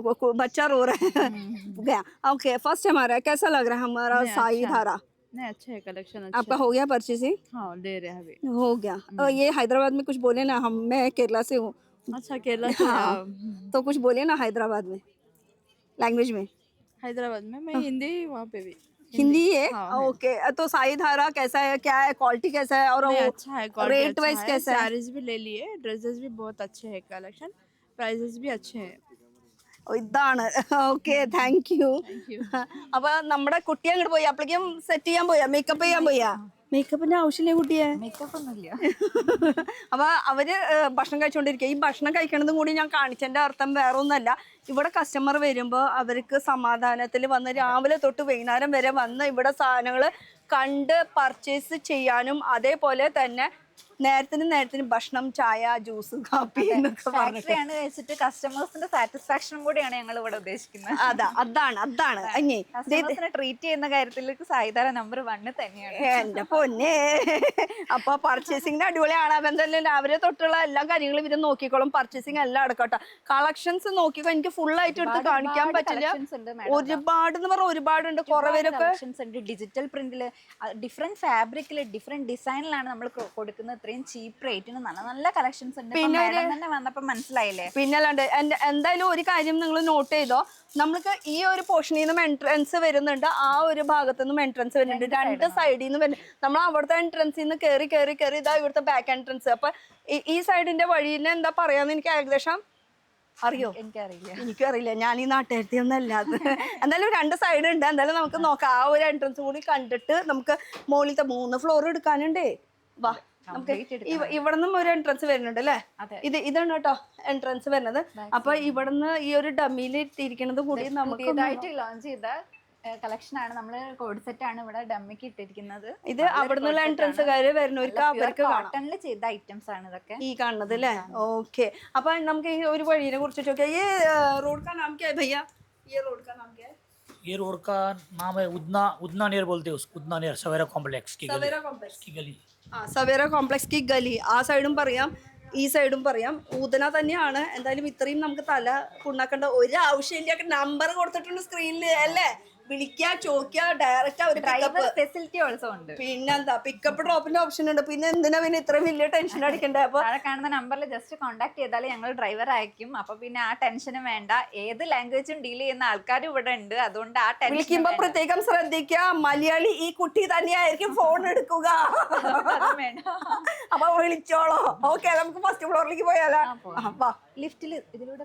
बच्चा रो रहा है गया. ओके फर्स्ट टाइम आ रहा है, कैसा लग रहा है हमारा साई धारा? नहीं अच्छा है, कलेक्शन अच्छा आपका हो गया परचेसिंग? हाँ दे रहे हैं अभी। हो गया. ये हैदराबाद में कुछ बोले ना, मैं केरला से हूँ. अच्छा केरला से। हाँ. तो कुछ बोलिए ना हैदराबाद में लैंग्वेज में. हैदराबाद में मैं हिंदी, वहाँ पे भी हिंदी है. हाँ, ओके तो साई धारा कैसा है, क्या है, क्वालिटी कैसा है, और नहीं, वो अच्छा है, quality रेट अच्छा वाइज है। कैसा है? साड़ीज भी ले लिए, ड्रेसेस भी बहुत अच्छे हैं, कलेक्शन प्राइसेस भी अच्छे हैं। ഇതാണ്. Okay thank you. അപ്പൊ നമ്മുടെ കുട്ടി അങ്ങോട്ട് പോയി അപ്പോഴേക്കും സെറ്റ് ചെയ്യാൻ പോയാ, മേക്കപ്പ് ചെയ്യാൻ പോയാ? മേക്കപ്പിന്റെ ആവശ്യമില്ലേ കുട്ടിയെ? മേക്കപ്പ് ഒന്നുമില്ല. അപ്പൊ അവര് ഭക്ഷണം കഴിച്ചുകൊണ്ടിരിക്കുക. ഈ ഭക്ഷണം കഴിക്കണതും കൂടി ഞാൻ കാണിച്ചതിന്റെ അർത്ഥം വേറെ ഒന്നല്ല, ഇവിടെ കസ്റ്റമർ വരുമ്പോൾ അവർക്ക് സമാധാനത്തിൽ വന്ന് രാവിലെ തൊട്ട് വൈകുന്നേരം വരെ വന്ന് ഇവിടെ സാധനങ്ങൾ കണ്ട് പർച്ചേസ് ചെയ്യാനും അതേപോലെ തന്നെ നേരത്തിന് ഭക്ഷണം, ചായ, ജ്യൂസ്, കാപ്പി എന്നൊക്കെ പറഞ്ഞിട്ട് ഫാക്ടറിയാണ് വെച്ചിട്ട് കസ്റ്റമേഴ്സിന്റെ സാറ്റിസ്ഫാക്ഷനും കൂടിയാണ് ഞങ്ങൾ ഇവിടെ ഉദ്ദേശിക്കുന്നത്. അതാണ് ഇനി കസ്റ്റമേഴ്സിനെ ട്രീറ്റ് ചെയ്യുന്ന കാര്യത്തിൽ സായിധാര നമ്പർ 1 തന്നെയാണ്. എന്റെ പൊന്നെ. അപ്പൊ പർച്ചേസിംഗിന് അടിപൊളിയാണ്. അപ്പൊ എന്തായാലും രാവിലെ തൊട്ടുള്ള എല്ലാ കാര്യങ്ങളും ഇവര് നോക്കിക്കോളും. പർച്ചേസിംഗ് എല്ലാം എടുക്കട്ടെ. കളക്ഷൻസ് നോക്കിക്കോ, എനിക്ക് ഫുൾ ആയിട്ട് എടുത്ത് കാണിക്കാൻ പറ്റില്ല. ഒരുപാട് എന്ന് പറഞ്ഞാൽ ഒരുപാടുണ്ട്. കുറെ പേരൊക്കെ ഡിജിറ്റൽ പ്രിന്റില് ഡിഫറെന്റ് ഫാബ്രിക്കില് ഡിഫറെന്റ് ഡിസൈനിലാണ് നമ്മൾ കൊടുക്കുന്നത്. ഇത്രയും ചീപ്പ് റേറ്റിന് നല്ല നല്ല കളക്ഷൻസ് ഉണ്ട്. പിന്നെ തന്നെ വന്നപ്പോ മനസ്സിലായില്ലേ. പിന്നെ അല്ലാണ്ട് എന്തായാലും ഒരു കാര്യം നിങ്ങൾ നോട്ട് ചെയ്തോ, നമ്മൾക്ക് ഈ ഒരു പോർഷനിൽ നിന്നും എൻട്രൻസ് വരുന്നുണ്ട്, ആ ഒരു ഭാഗത്തു നിന്നും എൻട്രൻസ് വരുന്നുണ്ട്, രണ്ട് സൈഡിൽ നിന്ന് വരുന്നുണ്ട്. നമ്മൾ അവിടുത്തെ എൻട്രൻസിൽ നിന്ന് കയറി ഇതാ ഇവിടുത്തെ ബാക്ക് എൻട്രൻസ്. അപ്പൊ ഈ സൈഡിന്റെ വഴിയിൽ എന്താ പറയാന്ന് എനിക്ക് ഏകദേശം അറിയോ? എനിക്കും അറിയില്ല, ഞാൻ ഈ നാട്ടുകാരത്തി ഒന്നും അല്ലാതെ. എന്തായാലും 2 സൈഡ് ഉണ്ട്. എന്തായാലും നമുക്ക് നോക്കാം. ആ ഒരു എൻട്രൻസ് കൂടി കണ്ടിട്ട് നമുക്ക് മുകളിലത്തെ 3 ഫ്ലോർ എടുക്കാനുണ്ടേ. വാ നമുക്ക് ഇവിടെ നിന്നും ഒരു എൻട്രൻസ് വരുന്നുണ്ട് അല്ലേ? ഇതാണ് കേട്ടോ എൻട്രൻസ് വരുന്നത്. അപ്പൊ ഇവിടുന്ന് ഈ ഒരു ഡമ്മിയിൽ ഇട്ടിരിക്കുന്നത് കൂടി നമുക്ക് ലോഞ്ച് ചെയ്ത കളക്ഷൻ ആണ്. നമ്മള് കോഡ് സെറ്റ് ആണ് ഇവിടെ ഡമ്മിക്ക് ഇട്ടിരിക്കുന്നത്. ഇത് അവിടുന്നുള്ള എൻട്രൻസുകാര് വരുന്നവർക്ക് അവർക്ക് കോട്ടണിൽ ചെയ്ത ഐറ്റംസ് ആണ് ഇതൊക്കെ ഈ കാണുന്നത് അല്ലേ? ഓക്കെ. അപ്പൊ നമുക്ക് ഈ ഒരു വഴിയെ കുറിച്ച് ചോദിക്കാം. ഈ റോഡ് കാ നാം ക്യാ ഹൈ ഭയ്യ? ഈ റോഡ് കാ നാം ക്യാ ഹൈ? ये रोड का नाम है उदना नियर बोलते हैं उसको, उदना नियर सवेरा कॉम्प्लेक्स की गली। സവേര കോംപ്ലക്സ് की गली. ആ സൈഡും പറയാം, ഈ സൈഡും പറയാം. ഊതന തന്നെയാണ്. എന്തായാലും ഇത്രയും നമുക്ക് തല പുണ്ണാക്കേണ്ട ഒരു ആവശ്യമില്ല. നമ്പർ കൊടുത്തിട്ടുണ്ട് സ്ക്രീനിൽ അല്ലേ? വിളിക്കുക, ചോദിക്കുക, ഡയറക്റ്റ് ഒരു ഫെസിലിറ്റി ഓൾസോ ഉണ്ട്. പിന്നെന്താ പിക്കപ്പ് ഡ്രോപ്പിന്റെ ഓപ്ഷൻ ഉണ്ട്. പിന്നെ എന്തിനാ പിന്നെ ഇത്രയും വലിയ ടെൻഷൻ അടിക്കണ്ടേ? അപ്പൊ കാണുന്ന നമ്പറിൽ ജസ്റ്റ് കോൺടാക്ട് ചെയ്താൽ ഞങ്ങൾ ഡ്രൈവർ അയക്കും. അപ്പൊ പിന്നെ ആ ടെൻഷനും വേണ്ട. ഏത് ലാംഗ്വേജും ഡീൽ ചെയ്യുന്ന ആൾക്കാരും ഇവിടെ ഉണ്ട്. അതുകൊണ്ട് ആ ടെൻഷൻ വിളിക്കുമ്പോ പ്രത്യേകം ശ്രദ്ധിക്കുക, മലയാളി ഈ കുട്ടി തന്നെയായിരിക്കും ഫോൺ എടുക്കുക. അപ്പൊ വിളിച്ചോളോ. ഓക്കെ നമുക്ക് ഫസ്റ്റ് ഫ്ലോറിലേക്ക് പോയാലോ? ലിഫ്റ്റില് ഇതിലൂടെ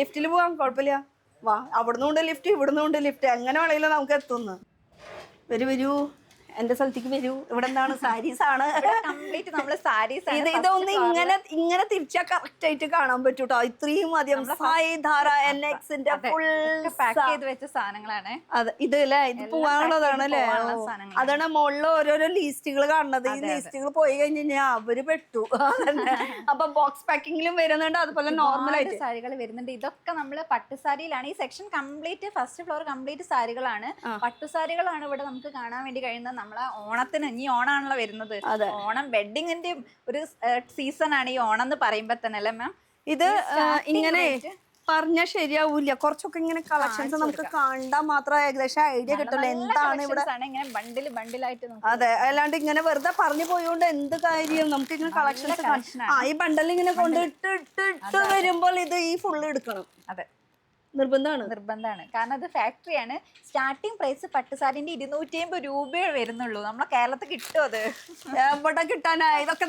ലിഫ്റ്റിൽ പോവാം, കുഴപ്പമില്ല. വാ, അവിടുന്ന് ഉണ്ട് ലിഫ്റ്റ്, ഇവിടുന്ന് ഉണ്ട് ലിഫ്റ്റ്, എങ്ങനെ വേണമെങ്കിലും നമുക്ക് എത്തുന്നു. വരൂ എന്റെ സ്ഥലത്തേക്ക് വരൂ. ഇവിടെ എന്താണ് സാരീസ് ആണ്. ഇതൊന്ന് ഇങ്ങനെ തിരിച്ചാ കറക്റ്റ് ആയിട്ട് കാണാൻ പറ്റൂട്ടോ. ഇത്രയും അധികം സായിധാര NXന്റെ ഫുൾ പാക്ക് ചെയ്ത് വെച്ച സാധനങ്ങളാണ്. അതെ ഇത് അല്ലേ? ഇത് പോവാനുള്ളതാണ് അല്ലേ? അതാണ് മുകളിൽ ഓരോരോ ലീസ്റ്റുകൾ കാണുന്നത്. ഈ ലീസ്റ്റുകൾ പോയി കഴിഞ്ഞ് കഴിഞ്ഞാൽ അവര് പെട്ടു. അപ്പൊ ബോക്സ് പാക്കിങ്ങിലും വരുന്നുണ്ട്, അതുപോലെ നോർമൽ ആയിട്ട് സാരികൾ വരുന്നുണ്ട്. ഇതൊക്കെ നമ്മള് പട്ടുസാരിയിലാണ്. ഈ section complete first floor complete സാരികളാണ്. പട്ടുസാരികളാണ് ഇവിടെ നമുക്ക് കാണാൻ വേണ്ടി കഴിയുന്നത്. നമ്മളെ ഓണത്തിന്, ഇനി ഓണാണല്ലോ വരുന്നത്. ഓണം വെഡിങ്ങിന്റെ ഒരു സീസൺ ആണ് ഈ ഓണം എന്ന് പറയുമ്പോ തന്നെ അല്ലേ മാം? ഇത് ഇങ്ങനെ പറഞ്ഞാൽ ശരിയാവൂല. കുറച്ചൊക്കെ ഇങ്ങനെ കളക്ഷൻസ് നമുക്ക് കണ്ടാൽ മാത്രം ഏകദേശം ഐഡിയ കിട്ടില്ല എന്താണ് ഇവിടെ. ബണ്ടിലായിട്ട്. അതെ, അല്ലാണ്ട് ഇങ്ങനെ വെറുതെ പറഞ്ഞു പോയോണ്ട് എന്ത് കാര്യം. നമുക്ക് ഇങ്ങനെ കളക്ഷൻസ് ഈ ബണ്ടൽ ഇങ്ങനെ കൊണ്ട് ഇട്ട് വരുമ്പോൾ ഇത് ഈ ഫുള്ള് എടുക്കണം. അതെ, നിർബന്ധമാണ്. കാരണം അത് ഫാക്ടറിയാണ്. സ്റ്റാർട്ടിംഗ് പ്രൈസ് പട്ടുസാരിന്റെ 250 രൂപയെ വരുന്നുള്ളൂ. നമ്മളെ കേരളത്തിൽ കിട്ടും അത്. എവിടെ കിട്ടാനാ? ഇതൊക്കെ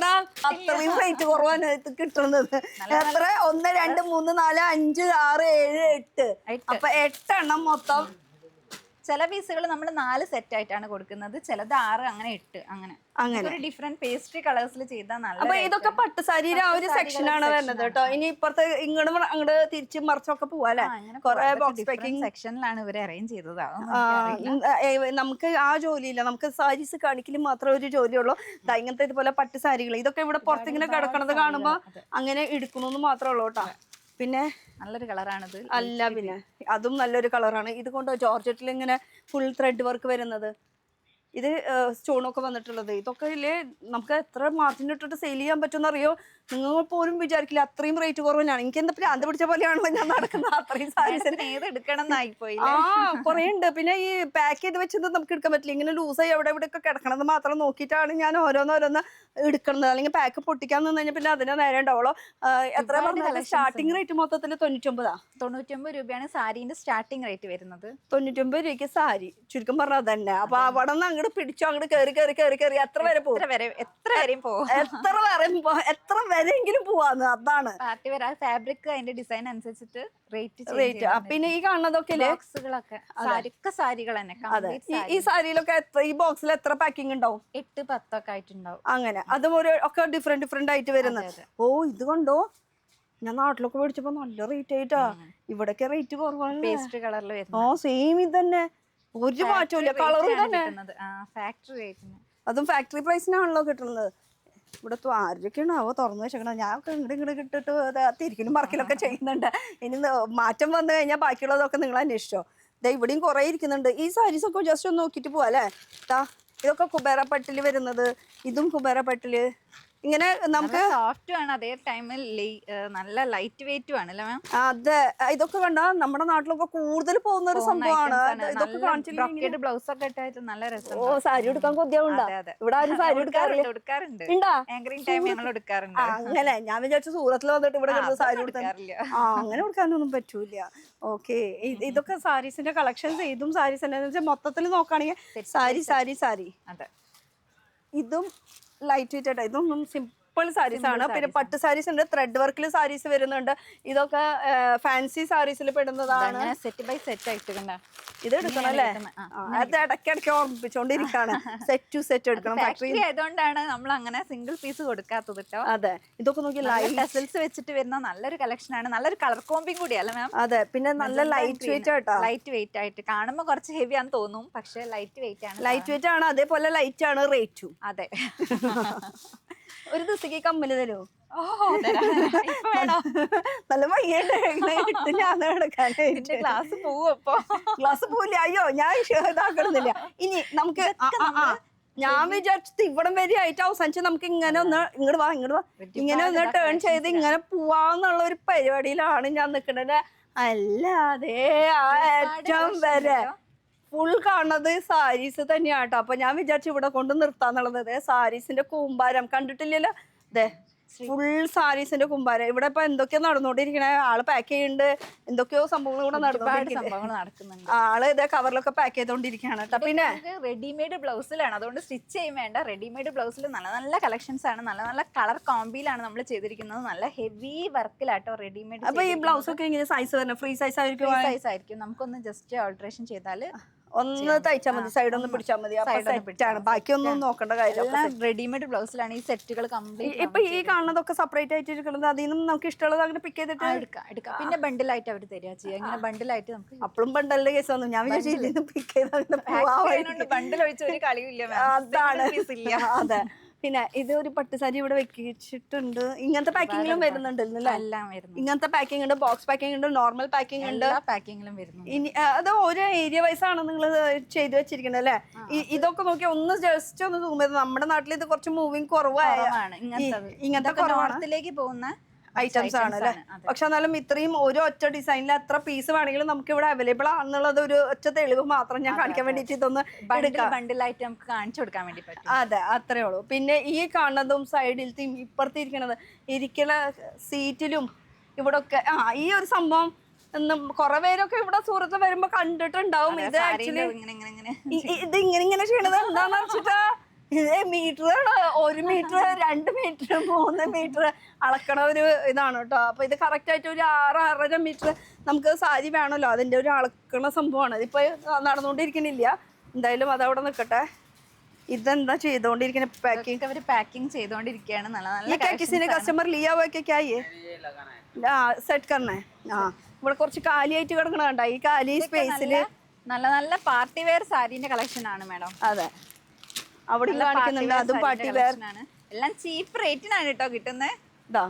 അത്രയും റേറ്റ് കുറവാണ് ഇത് കിട്ടുന്നത്. എത്ര? 1 2 3 4 5 6 7 8. അപ്പൊ 8 എണ്ണം മൊത്തം. ചില പീസുകൾ നമ്മൾ 4 സെറ്റ് ആയിട്ടാണ് കൊടുക്കുന്നത്, ചിലത് 6, അങ്ങനെ 8 അങ്ങനെ ഒരു ഡിഫറെന്റ് പേസ്ട്രി കളേഴ്സിൽ ചെയ്താൽ നല്ല. അപ്പൊ ഇതൊക്കെ പട്ടുസാരിയുടെ ആ ഒരു സെക്ഷനാണ് വരുന്നത് കേട്ടോ. ഇനി ഇപ്പുറത്ത് അങ്ങോട്ട് തിരിച്ചും മറിച്ചൊക്കെ പോവാല്ലേ? കൊറേ ബോക്സ് പാക്കിംഗ് സെക്ഷനിലാണ് ഇവർ അറേഞ്ച് ചെയ്തത്. നമുക്ക് ആ ജോലിയില്ല, നമുക്ക് സാരീസ് കാണിക്കലും മാത്രമേ ഒരു ജോലിയുള്ളൂ. ഇങ്ങനത്തെ ഇതുപോലെ പട്ടുസാരികൾ ഇതൊക്കെ ഇവിടെ പുറത്തിങ്ങനെ കിടക്കണത് കാണുമ്പോ അങ്ങനെ എടുക്കണമെന്ന് മാത്രമേ ഉള്ളൂ കേട്ടോ. പിന്നെ നല്ലൊരു കളറാണിത്. അല്ല, പിന്നെ അതും നല്ലൊരു കളറാണ്. ഇത് കൊണ്ടോ ജോർജറ്റിൽ ഇങ്ങനെ ഫുൾ ത്രെഡ് വർക്ക് വരുന്നത്, ഇത് സ്റ്റോണൊക്കെ വന്നിട്ടുള്ളത്. ഇതൊക്കെ ഇല്ലേ നമുക്ക് എത്ര മാർജിൻ ഇട്ടിട്ട് സെയിൽ ചെയ്യാൻ പറ്റുമെന്ന് അറിയോ? നിങ്ങൾ പോലും വിചാരിക്കില്ല അത്രയും റേറ്റ് കുറവാണ്. എനിക്ക് എന്താ ഭ്രാന്ത് പിടിച്ച പോലെയാണല്ലോ ഞാൻ നടക്കുന്നത്. അത്രയും സാരീസിന് ഏത് എടുക്കണം എന്നായിപ്പോയി. കുറേ ഉണ്ട്. പിന്നെ ഈ പാക്ക് ചെയ്ത് വെച്ചത് നമുക്ക് എടുക്കാൻ പറ്റില്ല. ഇങ്ങനെ ലൂസായി എവിടെ എവിടെ ഒക്കെ കിടക്കണത് മാത്രം നോക്കിയിട്ടാണ് ഞാൻ ഓരോന്നോരോന്ന് എടുക്കുന്നത്. അല്ലെങ്കിൽ പാക്ക് പൊട്ടിക്കാൻ നിന്ന് കഴിഞ്ഞാൽ പിന്നെ അതിന് നേരെ ഉണ്ടാവുള്ളൂ. എത്ര പറഞ്ഞാൽ സ്റ്റാർട്ടിംഗ് റേറ്റ് മൊത്തത്തിൽ 99 രൂപയാണ് സാരീന്റെ സ്റ്റാർട്ടിംഗ് റേറ്റ് വരുന്നത്. 99 രൂപയ്ക്ക് സാരി, ചുരുക്കം പറഞ്ഞാൽ തന്നെ. അപ്പൊ അവിടെ നിന്ന് അങ്ങോട്ട് പിടിച്ചോ, അങ്ങോട്ട് കയറി കയറി കയറി കയറി എത്ര വരെ പോകും? എത്ര വരെയും പോകും. എത്ര വരെയെങ്കിലും പോവാന്ന്. അതാണ് പാർട്ടി വെയർ. ഫാബ്രിക് അതിന്റെ ഡിസൈൻ അനുസരിച്ചിട്ട് റേറ്റ്. പിന്നെ ഈ കാണുന്നതൊക്കെ ബോക്സുകളൊക്കെ സാരികൾ തന്നെ. ഈ സാരിയിലൊക്കെ ഈ ബോക്സിൽ എത്ര പാക്കിംഗ് ഉണ്ടാവും? 8-10 ഒക്കെ ആയിട്ടുണ്ടാവും. അങ്ങനെ അതും ഒക്കെ ഡിഫറെന്റ് ആയിട്ട് വരുന്നത്. ഓ ഇത് കണ്ടോ, ഞാൻ നാട്ടിലൊക്കെ മേടിച്ചപ്പോ നല്ല റേറ്റ് ആയിട്ടാ. ഇവിടൊക്കെ റേറ്റ് കുറവാണ്. പേസ്റ്റ് കളറിൽ വരുന്നത്. ഓ സെയിം ഇത് തന്നെ, ഒരു മാറ്റമില്ല. കളറ് തന്നെ ഫാക്ടറി റേറ്റിന്. അതും ഫാക്ടറി പ്രൈസിനാണല്ലോ കിട്ടുന്നത്. ഇവിടെ ആരൊക്കെയാണോ തുറന്നു വെച്ചേക്കണം. ഞാൻ ഇങ്ങോട്ട് ഇട്ടിട്ട് തിരിക്കലും മറക്കലൊക്കെ ചെയ്യുന്നുണ്ട്. ഇനി മാറ്റം വന്നു കഴിഞ്ഞാൽ ബാക്കിയുള്ളതൊക്കെ നിങ്ങൾ അന്വേഷിച്ചോ. ഇവിടെയും കുറേ ഇരിക്കുന്നുണ്ട്. ഈ സാരീസൊക്കെ ജസ്റ്റ് ഒന്ന് നോക്കിയിട്ട് പോവാല്ലേ. ഇതൊക്കെ കുബേര പട്ടിൽ വരുന്നത്, ഇതും കുബേര പട്ടില്. ഇങ്ങനെ നമുക്ക് സോഫ്റ്റും ആണ്, അതേ ടൈമിൽ നല്ല ലൈറ്റ് വെയിറ്റും ആണ് അല്ലേ മാം? അതെ, ഇതൊക്കെ കണ്ട നമ്മുടെ നാട്ടിലൊക്കെ കൂടുതൽ പോകുന്ന ഒരു സംഭവമാണ്. ഇതൊക്കെ ബ്ലൗസ് ഒക്കെ ഇട്ടായിട്ട് നല്ല രസം. ഓ സാരി എടുക്കാൻ കൊതിയാവുണ്ടോ? ഇവിടെ ആരും സാരി എടുക്കാറുണ്ട്. ഞങ്ങൾ എടുക്കാറുണ്ട്. അങ്ങനെ ഞാൻ വിചാരിച്ചു സൂറത്തിൽ വന്നിട്ട് ഇവിടെ സാരി കൊടുക്കാറില്ല. അങ്ങനെ കൊടുക്കാനൊന്നും പറ്റൂല. ഓക്കെ, ഇതൊക്കെ സാരീസിന്റെ കളക്ഷൻസ്. ഇതും സാരീസ് തന്നെ മൊത്തത്തിൽ നോക്കുകയാണെങ്കിൽ സാരി സാരി സാരി. അതെ, ഇതും ലൈറ്റ് വെയിറ്റ് ആയിട്ട്. ഇതൊന്നും സിമ്പിൾ സാരീസ് ആണ്. പിന്നെ പട്ട് സാരീസ് ഉണ്ട്, ത്രെഡ് വർക്കിൽ സാരീസ് വരുന്നുണ്ട്. ഇതൊക്കെ ഫാൻസി സാരീസിൽ പെടുന്നതാണ്. സെറ്റ് ബൈ സെറ്റ് ആയിട്ട് കണ്ട ഇത് എടുക്കണം അല്ലേ? അത് ഇടയ്ക്കിടയ്ക്ക് ഓർമ്മിപ്പിച്ചോണ്ടിരിക്കാണ്. സെറ്റ് ടു സെറ്റ് എടുക്കണം. ഫാക്ടറി ആയതുകൊണ്ടാണ് നമ്മൾ അങ്ങനെ സിംഗിൾ പീസ് കൊടുക്കാത്തത് കേട്ടോ. അതെ, ഇതൊക്കെ നോക്കി ടെസൽസ് വെച്ചിട്ട് വരുന്ന നല്ലൊരു കളക്ഷൻ ആണ്. നല്ലൊരു കളർ കോമ്പിങ് കൂടിയല്ലേ മാം? അതെ, പിന്നെ നല്ല ലൈറ്റ് വെയിറ്റ് ആയിട്ടാ. ലൈറ്റ് വെയിറ്റ് ആയിട്ട് കാണുമ്പോൾ കുറച്ച് ഹെവി ആണെന്ന് തോന്നും, പക്ഷെ ലൈറ്റ് വെയിറ്റ് ആണ്. ലൈറ്റ് വെയിറ്റ് ആണ്, അതേപോലെ ലൈറ്റ് ആണ് റേറ്റും. അതെ. ഒരു ദിവസത്തേക്ക് കമ്മല് തരുമോ? നല്ല വയ്യണ്ട് ഞാൻ എടുക്കാനായിട്ട്. ക്ലാസ് പോവും. അപ്പൊ ക്ലാസ് പോവില്ല. അയ്യോ ഞാൻ ഇതാക്കണമെന്നില്ല. ഇനി നമുക്ക് ഞാൻ വിചാരിച്ചത് ഇവിടം വരെ ആയിട്ട് അവസാനിച്ച് നമുക്ക് ഇങ്ങനെ ഒന്ന് ഇങ്ങോട്ട് വാ ഇങ്ങനെ ഒന്ന് ടേൺ ചെയ്ത് ഇങ്ങനെ പോവാന്നുള്ള ഒരു പരിപാടിയിലാണ് ഞാൻ നിൽക്കുന്നത്. അല്ലാതെ ആ ഏറ്റവും വരെ ഫുൾ കാണുന്നത് സാരീസ് തന്നെയാട്ടോ. അപ്പൊ ഞാൻ വിചാരിച്ചു ഇവിടെ കൊണ്ട് നിർത്താന്നുള്ളത്. സാരീസിന്റെ കൂമ്പാരം കണ്ടിട്ടില്ലല്ലോ. അതെ, ഫുൾ സാരീസിന്റെ കുമ്പാരം. ഇവിടെ ഇപ്പൊ എന്തൊക്കെയോ നടന്നുകൊണ്ടിരിക്കണേ. ആള് പാക്ക് ചെയ്യുന്നുണ്ട്, എന്തൊക്കെയോ സംഭവങ്ങൾ ഇവിടെ നടക്കുന്നുണ്ട്. ആള് ഇതേ കവറിലൊക്കെ പാക്ക് ചെയ്തോണ്ടിരിക്കുകയാണ് കേട്ടോ. പിന്നെ റെഡിമെയ്ഡ് ബ്ലൗസിലാണ്, അതുകൊണ്ട് സ്റ്റിച്ച് ചെയ്യും വേണ്ട. റെഡിമെയ്ഡ് ബ്ലൗസിൽ നല്ല നല്ല കളക്ഷൻസ് ആണ്. നല്ല നല്ല കളർ കോമ്പിയിലാണ് നമ്മൾ ചെയ്തിരിക്കുന്നത്. നല്ല ഹെവി വർക്കിലാട്ടോ റെഡിമെയ്ഡ്. അപ്പൊ ഈ ബ്ലൗസ് ഒക്കെ ഇങ്ങനെ സൈസ് വരുന്നത് ഫ്രീ സൈസ് ആയിരിക്കും. നമുക്കൊന്ന് ജസ്റ്റ് ഓൾട്രേഷൻ ചെയ്താൽ ഒന്ന് തയ്ച്ചാൽ മതി, സൈഡ് ഒന്ന് പിടിച്ചാൽ മതി. ബാക്കിയൊന്നും നോക്കേണ്ട കാര്യം. റെഡിമെയ്ഡ് ബ്ലൗസിലാണ് ഈ സെറ്റുകൾ കംപ്ലീറ്റ്. ഇപ്പൊ ഈ കാണുന്നതൊക്കെ സെപ്പറേറ്റ് ആയിട്ട് ഇരിക്കുന്നത്. അതിൽ നിന്നും നമുക്ക് ഇഷ്ടമുള്ളത് അങ്ങനെ പിക്ക് ചെയ്തിട്ട് എടുക്കാം. പിന്നെ ബണ്ടിലായിട്ട് അവർ തരിക ചെയ്യുക. ഇങ്ങനെ ബണ്ടിലായിട്ട് നമുക്ക് അപ്പോഴും ബണ്ടലിന്റെ കേസ് വന്നു. ഞാൻ വിചാരിച്ചു പിക്ക് ചെയ്ത് ബണ്ടിൽ ഒഴിച്ച ഒരു കളിയില്ല. അതാണ്. അതെ, പിന്നെ ഇത് ഒരു പട്ടുസാരി ഇവിടെ വെച്ചിട്ടുണ്ട്. ഇങ്ങനത്തെ പാക്കിങ്ങിലും വരുന്നുണ്ട്. ഇങ്ങനത്തെ പാക്കിംഗ് ഉണ്ട്, ബോക്സ് പാക്കിംഗ് ഉണ്ട്, നോർമൽ പാക്കിംഗ് ഉണ്ട്. പാക്കിങ്ങിലും വരുന്നു. ഇനി അത് ഓരോ ഏരിയ വൈസ് ആണ് നിങ്ങൾ ചെയ്ത് വെച്ചിരിക്കുന്നത് അല്ലേ? ഇതൊക്കെ നോക്കി ഒന്ന് ജസ്റ്റ് ഒന്ന് സൂം ചെയ്ത്. നമ്മുടെ നാട്ടിൽ ഇത് കുറച്ച് മൂവിങ് കുറവാണ്. ഇങ്ങനത്തെ നോർത്തിലേക്ക് പോകുന്ന ഐറ്റംസ് ആണ് അല്ലെ? പക്ഷെ എന്നാലും ഇത്രയും ഒരു ഒറ്റ ഡിസൈനിൽ എത്ര പീസ് വേണമെങ്കിലും നമുക്ക് ഇവിടെ അവൈലബിൾ ആണെന്നുള്ളത് ഒരു ഒറ്റ തെളിവ് മാത്രം ഞാൻ കാണിക്കാൻ വേണ്ടിട്ട് ഇതൊന്ന് ബണ്ടിലായിട്ട് നമുക്ക് കാണിച്ചു കൊടുക്കാൻ വേണ്ടി പറ്റും. അതെ, അത്രേ ഉള്ളൂ. പിന്നെ ഈ കാണുന്നതും സൈഡിലത്തെയും ഇപ്പുറത്ത് ഇരിക്കണ സീറ്റിലും ഇവിടെ ഒക്കെ ഈ ഒരു സംഭവം കുറെ പേരൊക്കെ ഇവിടെ സൂറത്ത് വരുമ്പോ കണ്ടിട്ടുണ്ടാവും. ഇത് ആക്ച്വലി ഇത് ഇങ്ങനെ ചെയ്യണത് എന്താന്ന് വെച്ചിട്ടാ, ഇത് മീറ്ററാണ്. 1 മീറ്റർ 2 മീറ്റർ 3 മീറ്റർ അളക്കണ ഒരു ഇതാണ് കേട്ടോ. അപ്പൊ ഇത് കറക്റ്റ് ആയിട്ട് ഒരു 6-6.5 മീറ്റർ നമുക്ക് സാരി വേണമല്ലോ, അതിന്റെ ഒരു അളക്കണ സംഭവമാണ്. ഇതിപ്പോ നടന്നുകൊണ്ടിരിക്കണില്ല, എന്തായാലും അതവിടെ നിൽക്കട്ടെ. ഇതെന്താ ചെയ്തോണ്ടിരിക്കുന്നത്? പാക്കിംഗ് അവര് പാക്കിംഗ് ചെയ്തോണ്ടിരിക്കുകയാണ്. നല്ല നല്ല किसी കസ്റ്റമർ लिया हुआ क्या ये സെറ്റ് करना है? ഇവിടെ കുറച്ച് കാലിയായിട്ട് കിടക്കണ കണ്ട, ഈ കാലി സ്പേസില് നല്ല നല്ല പാർട്ടി വെയർ സാരീന്റെ കളക്ഷൻ ആണ് മാഡം. അതെ, അവിടെ കാണിക്കുന്നുണ്ട്, അതും പാർട്ടി വെയർ ആണ്. എല്ലാം ചീപ്പ് റേറ്റിനാണ് കേട്ടോ കിട്ടുന്നത്. ഇതാ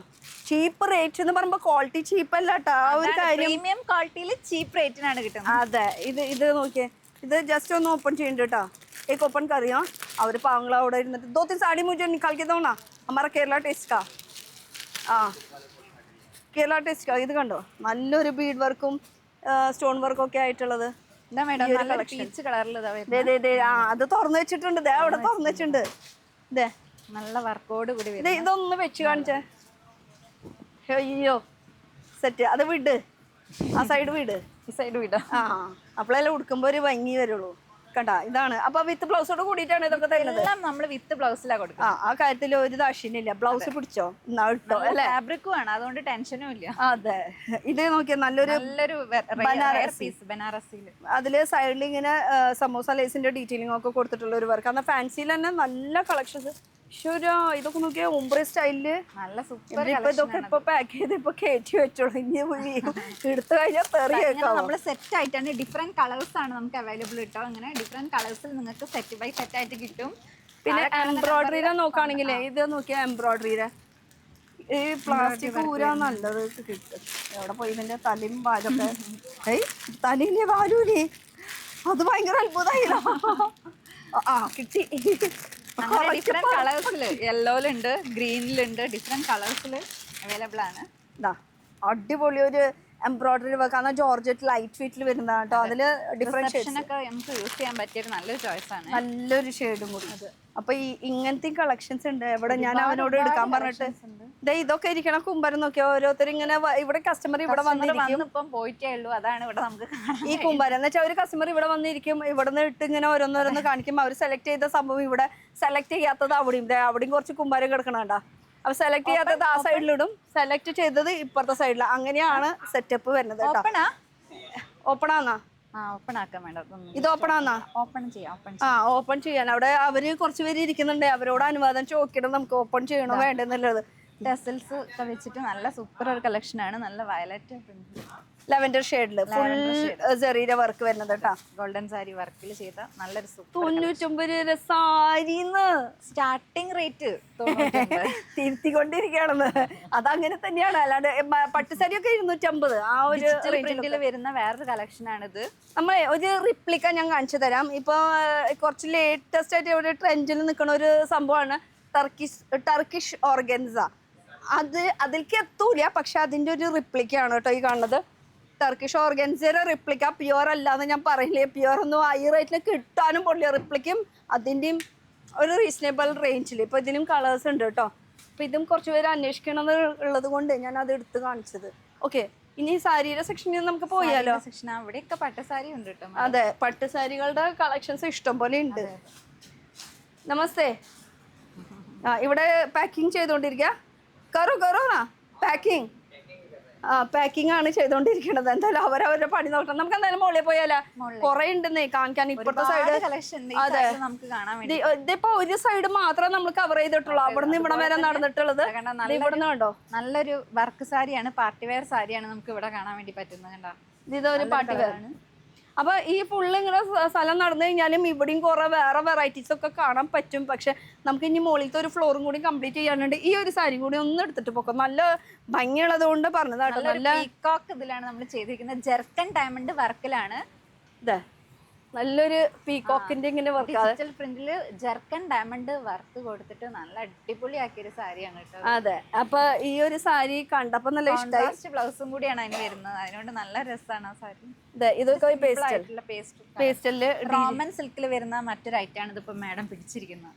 ചീപ്പ് റേറ്റ് എന്ന് പറയുമ്പോ ക്വാളിറ്റി ചീപ്പ് അല്ല കേട്ടോ, ആ ഒരു കാര്യം. പ്രീമിയം ക്വാളിറ്റിയിൽ ചീപ്പ് റേറ്റിനാണ് കിട്ടുന്നത്. അതെ, ഇത് നോക്കിയേ, ഇത് ജസ്റ്റ് ഒന്ന് ഓപ്പൺ ചെയ്യുന്നുണ്ട് കേട്ടോ. एक ओपन कर रही हूँ, और पांगला അവിടെ ഇരുന്നിട്ട് 2-3 साड़ी मुझे निकाल के दो ना, हमारा केरला टेस्ट का. കേരള ടെസ്റ്റ് का ഇത് കണ്ടോ, നല്ലൊരു ബീഡ് വർക്കും സ്റ്റോൺ വർക്കും ഒക്കെ ആയിട്ടുള്ളത്. എന്താ മേഡം നല്ല പീച്ച് കളറിൽ അത് തുറന്നു വെച്ചിട്ടുണ്ട്, അവിടെ തുറന്നു വെച്ചിട്ടുണ്ട്. ഇതേ നല്ല വർക്കോട് കൂടി ഇതൊന്ന് വെച്ച് കാണിച്ചേ. അയ്യോ സെറ്റ്, അത് വിട്, ആ സൈഡ് വിട്, ഈ സൈഡ് വിടാം. അപ്പോഴെല്ലാം ഉടുക്കുമ്പോ ഒരു ഭംഗി വരുള്ളൂ. കണ്ട, ഇതാണ്. അപ്പൊ വിത്ത് ബ്ലൗസോട് കൂടിയിട്ടാണ് ഇതൊക്കെ തരുന്നത്. എല്ലാം നമ്മൾ വിത്ത് ബ്ലൗസിലാ കൊടുക്കുക. ആ കാര്യത്തിൽ ഒരു ദാക്ഷിണ്യമില്ല. ബ്ലൗസ് പിടിച്ചോ എന്നാ ഇട്ടോ അല്ലേ, ഫാബ്രിക്കും ആണ്, അതുകൊണ്ട് ടെൻഷനും ഇല്ല. അതെ, ഇത് നോക്കിയാൽ നല്ലൊരു ബനാറസിയിൽ അതില് സൈഡിൽ ഇങ്ങനെ സമോസ ലേസിന്റെ ഡീറ്റെയിലിംഗ് ഒക്കെ കൊടുത്തിട്ടുള്ള ഒരു വർക്ക്. എന്നാൽ ഫാൻസിയിൽ തന്നെ നല്ല കളക്ഷൻസ്. ഇതൊക്കെ നോക്കിയാൽ ഉംബ്ര സ്റ്റൈലില് നല്ല സൂപ്പർ. ഇതൊക്കെ ഇപ്പൊ പാക്ക് ചെയ്ത് ഇപ്പൊ കയറ്റി വെച്ചോളൂ, ഇനി എടുത്തു കഴിഞ്ഞാൽ തെറിയേക്കാം. നമ്മള് സെറ്റ് ആയിട്ടാണ്, ഡിഫറെന്റ് കളേഴ്സ് ആണ് നമുക്ക് അവൈലബിൾ കിട്ടോ. അങ്ങനെ ഡിഫറെന്റ് കളേഴ്സിൽ നിങ്ങൾക്ക് സെറ്റ് ബൈ സെറ്റ് ആയിട്ട് കിട്ടും. പിന്നെ എംബ്രോയിഡറിയുടെ നോക്കുകയാണെങ്കിലേ, ഇത് നോക്കിയാൽ എംബ്രോയിഡറിയുടെ ഈ പ്ലാസ്റ്റിക് ഊരാ നല്ലത് കിട്ടും. എവിടെ പോയി ഇതിന്റെ തലയും വാലൊക്കെ? തലയിലെ വാലൂലേ, അത് ഭയങ്കര അത്ഭുതമായില്ലോ. കിട്ടി. ഡിഫറെന്റ് കളേഴ്സിൽ, യെല്ലോയിലുണ്ട്, ഗ്രീനിലുണ്ട്, ഡിഫറെന്റ് കളേഴ്സിൽ അവൈലബിൾ ആണ്. അടിപൊളി ഒരു എംബ്രോയിഡറി വർക്ക് ആണ്, ജോർജറ്റ് ലൈറ്റ് വെയിറ്റിൽ വരുന്നതാണ് കേട്ടോ. അതില് ഡിഫറെന്റ് ഒക്കെ നമുക്ക് യൂസ് ചെയ്യാൻ പറ്റിയ നല്ലൊരു ചോയ്സ് ആണ്, നല്ലൊരു ഷെയ്ഡും കൂടി. അപ്പൊ ഈ ഇങ്ങനത്തെ കളക്ഷൻസ് ഉണ്ട് ഇവിടെ. ഞാൻ അവനോട് എടുക്കാൻ പറഞ്ഞിട്ട് ഇതൊക്കെ ഇരിക്കണ കുമ്പരം നോക്കിയാ ഓരോരുത്തർ ഇങ്ങനെ ഇവിടെ കസ്റ്റമർ ഇവിടെ വന്നിരിക്കും. ഇപ്പം പോയിട്ടേ ഉള്ളൂ, അതാണ് ഇവിടെ നമുക്ക് ഈ കുമ്പരം എന്ന് വെച്ചാൽ ഒരു കസ്റ്റമർ ഇവിടെ വന്നിരിക്കും, ഇവിടെ നിന്ന് ഇട്ട് ഇങ്ങനെ ഓരോന്നോരോന്ന് കാണിക്കും. അവർ സെലക്ട് ചെയ്ത സംഭവം ഇവിടെ സെലക്ട് ചെയ്യാത്തത് അവിടെയും കുറച്ച് കുമ്പരം കിടക്കണണ്ട. അപ്പൊ സെലക്ട് ചെയ്യാത്തത് ആ സൈഡിലിടും, സെലക്ട് ചെയ്തത് ഇപ്പുറത്തെ സൈഡിൽ. അങ്ങനെയാണ് സെറ്റപ്പ് വരുന്നത് കേട്ടോ. ഓപ്പൺ ആന്നാ? ഓപ്പൺ ആക്കാൻ വേണ്ട, ഇത് ഓപ്പൺ ആന്നാ? ഓപ്പൺ ചെയ്യാം. ഓപ്പൺ ചെയ്യാൻ അവിടെ അവര് കുറച്ച് പേര് ഇരിക്കുന്നുണ്ട്, അവരോട് അനുവാദം ചോദിക്കണം നമുക്ക് ഓപ്പൺ ചെയ്യണോ വേണ്ടെന്നുള്ളത്. ടെസൽസ് ഒക്കെ വെച്ചിട്ട് നല്ല സൂപ്പർ ഒരു കളക്ഷൻ ആണ്. നല്ല വയലറ്റ് ലെവൻഡർ ഷെയ്ഡില് ഫുൾ സെറിയുടെ വർക്ക് വരുന്നത് കേട്ടോ. ഗോൾഡൻ സാരി വർക്കിൽ ചെയ്ത നല്ലൊരു സൂപ്പർ. 99 സാരിന്ന് സ്റ്റാർട്ടിംഗ് റേറ്റ് തിരുത്തിക്കൊണ്ടിരിക്കുകയാണെന്ന്. അതങ്ങനെ തന്നെയാണ്, അല്ലാണ്ട് പട്ടുസാരി ഒക്കെ 250 ആ ഒരു റേറ്റിൽ വരുന്ന വേറൊരു കളക്ഷൻ ആണിത്. നമ്മൾ ഒരു റിപ്ലിക്ക ഞാൻ കാണിച്ചു തരാം. ഇപ്പൊ കുറച്ച് ലേറ്റസ്റ്റ് ആയിട്ട് ഒരു ട്രെൻഡിൽ നിൽക്കുന്ന ഒരു സംഭവമാണ് ടർക്കിഷ് ഓർഗൻസ. അതിലേക്ക് എത്തൂല, പക്ഷെ അതിന്റെ ഒരു റിപ്ലിക്കാണ് കേട്ടോ ഈ കാണുന്നത്. ടർക്കിഷ് ഓർഗൻസയുടെ റിപ്ലിക്ക പ്യുവർ അല്ലാന്ന് ഞാൻ പറയില്ലേ. പ്യുവർ ഒന്നും ഹൈ റേറ്റിൽ കിട്ടാനും പൊള്ളിയ റിപ്ലിക്കും അതിൻ്റെയും ഒരു റീസണബിൾ റേഞ്ചിൽ. ഇപ്പൊ ഇതിനും കളേഴ്സ് ഉണ്ട് കേട്ടോ. അപ്പൊ ഇതും കുറച്ച് പേര് അന്വേഷിക്കണം ഉള്ളത് കൊണ്ട് ഞാൻ അത് എടുത്ത് കാണിച്ചത്. ഓക്കെ, ഇനി സാരിയുടെ സെക്ഷനിൽ നമുക്ക് പോയാലോ? അവിടെയൊക്കെ പട്ടുസാരി ഉണ്ട് കേട്ടോ. അതെ, പട്ടുസാരികളുടെ കളക്ഷൻസ് ഇഷ്ടം പോലെ ഉണ്ട്. നമസ്തേ. ഇവിടെ പാക്കിംഗ് ചെയ്തോണ്ടിരിക്കുക. കറോ പാക്കിംഗ് പാക്കിംഗ് ആണ് ചെയ്തോണ്ടിരിക്കുന്നത്. എന്തായാലും അവരവരുടെ പണി നോക്കണം. നമുക്ക് എന്തായാലും മുകളിൽ പോയാലോ? കുറെ ഉണ്ടെന്നേ കാണിക്കാൻ. ഇപ്പുറത്തെ സൈഡ് അതെ, ഇതിപ്പോ ഒരു സൈഡ് മാത്രമേ നമ്മൾ കവർ ചെയ്തിട്ടുള്ളൂ. അവിടുന്ന് ഇവിടെ വരെ നടന്നിട്ടുള്ളത്. ഇവിടുന്ന് കണ്ടോ, നല്ലൊരു വർക്ക് സാരിയാണ്, പാർട്ടി വെയർ സാരിയാണ് നമുക്ക് ഇവിടെ കാണാൻ വേണ്ടി പറ്റുന്നത്. കണ്ടോ, ഇതൊരു പാർട്ടി വെയർ ആണ്. അപ്പൊ ഈ ഫുള്ള് ഇങ്ങനെ സ്ഥലം നടന്നു കഴിഞ്ഞാലും ഇവിടെയും കുറെ വേറെ വെറൈറ്റീസ് ഒക്കെ കാണാൻ പറ്റും. പക്ഷെ നമുക്ക് ഇനി മുകളിലത്തെ ഒരു ഫ്ലോറും കൂടി കംപ്ലീറ്റ് ചെയ്യാനുണ്ട്. ഈ ഒരു സാരി കൂടി ഒന്ന് എടുത്തിട്ട് പോക്കാം. നല്ല ഭംഗിയുള്ളത് കൊണ്ട് പറഞ്ഞതാട്ടോ. നല്ല പീകോക്ക് ഇതിലാണ് നമ്മൾ ചെയ്തിരിക്കുന്നത്. ജെർക്കൻ ഡയമണ്ട് വർക്കിലാണ്. ഇതെ നല്ലൊരു പീകോക്കിന്റെ ഇങ്ങനെ വർക്ക്, ഡിജിറ്റൽ പ്രിന്റില് ജെർക്കൻ ഡയമണ്ട് വർക്ക് കൊടുത്തിട്ട് നല്ല അടിപൊളിയാക്കിയ ഒരു സാരിയാണ് കേട്ടോ. അതെ, അപ്പൊ ഈ ഒരു സാരി കണ്ടപ്പോ നല്ല ഇഷ്ടമായി. ബ്ലൗസും കൂടിയാണ് അതിന് വരുന്നത്, അതുകൊണ്ട് നല്ല രസമാണ് ആ സാരി. ഇതൊക്കെ പേസ്റ്റലില് റോമൻ സിൽക്കിൽ വരുന്ന മറ്റൊരു ഐറ്റാണ് ഇതിപ്പോ മാഡം പിടിച്ചിരിക്കുന്നത്.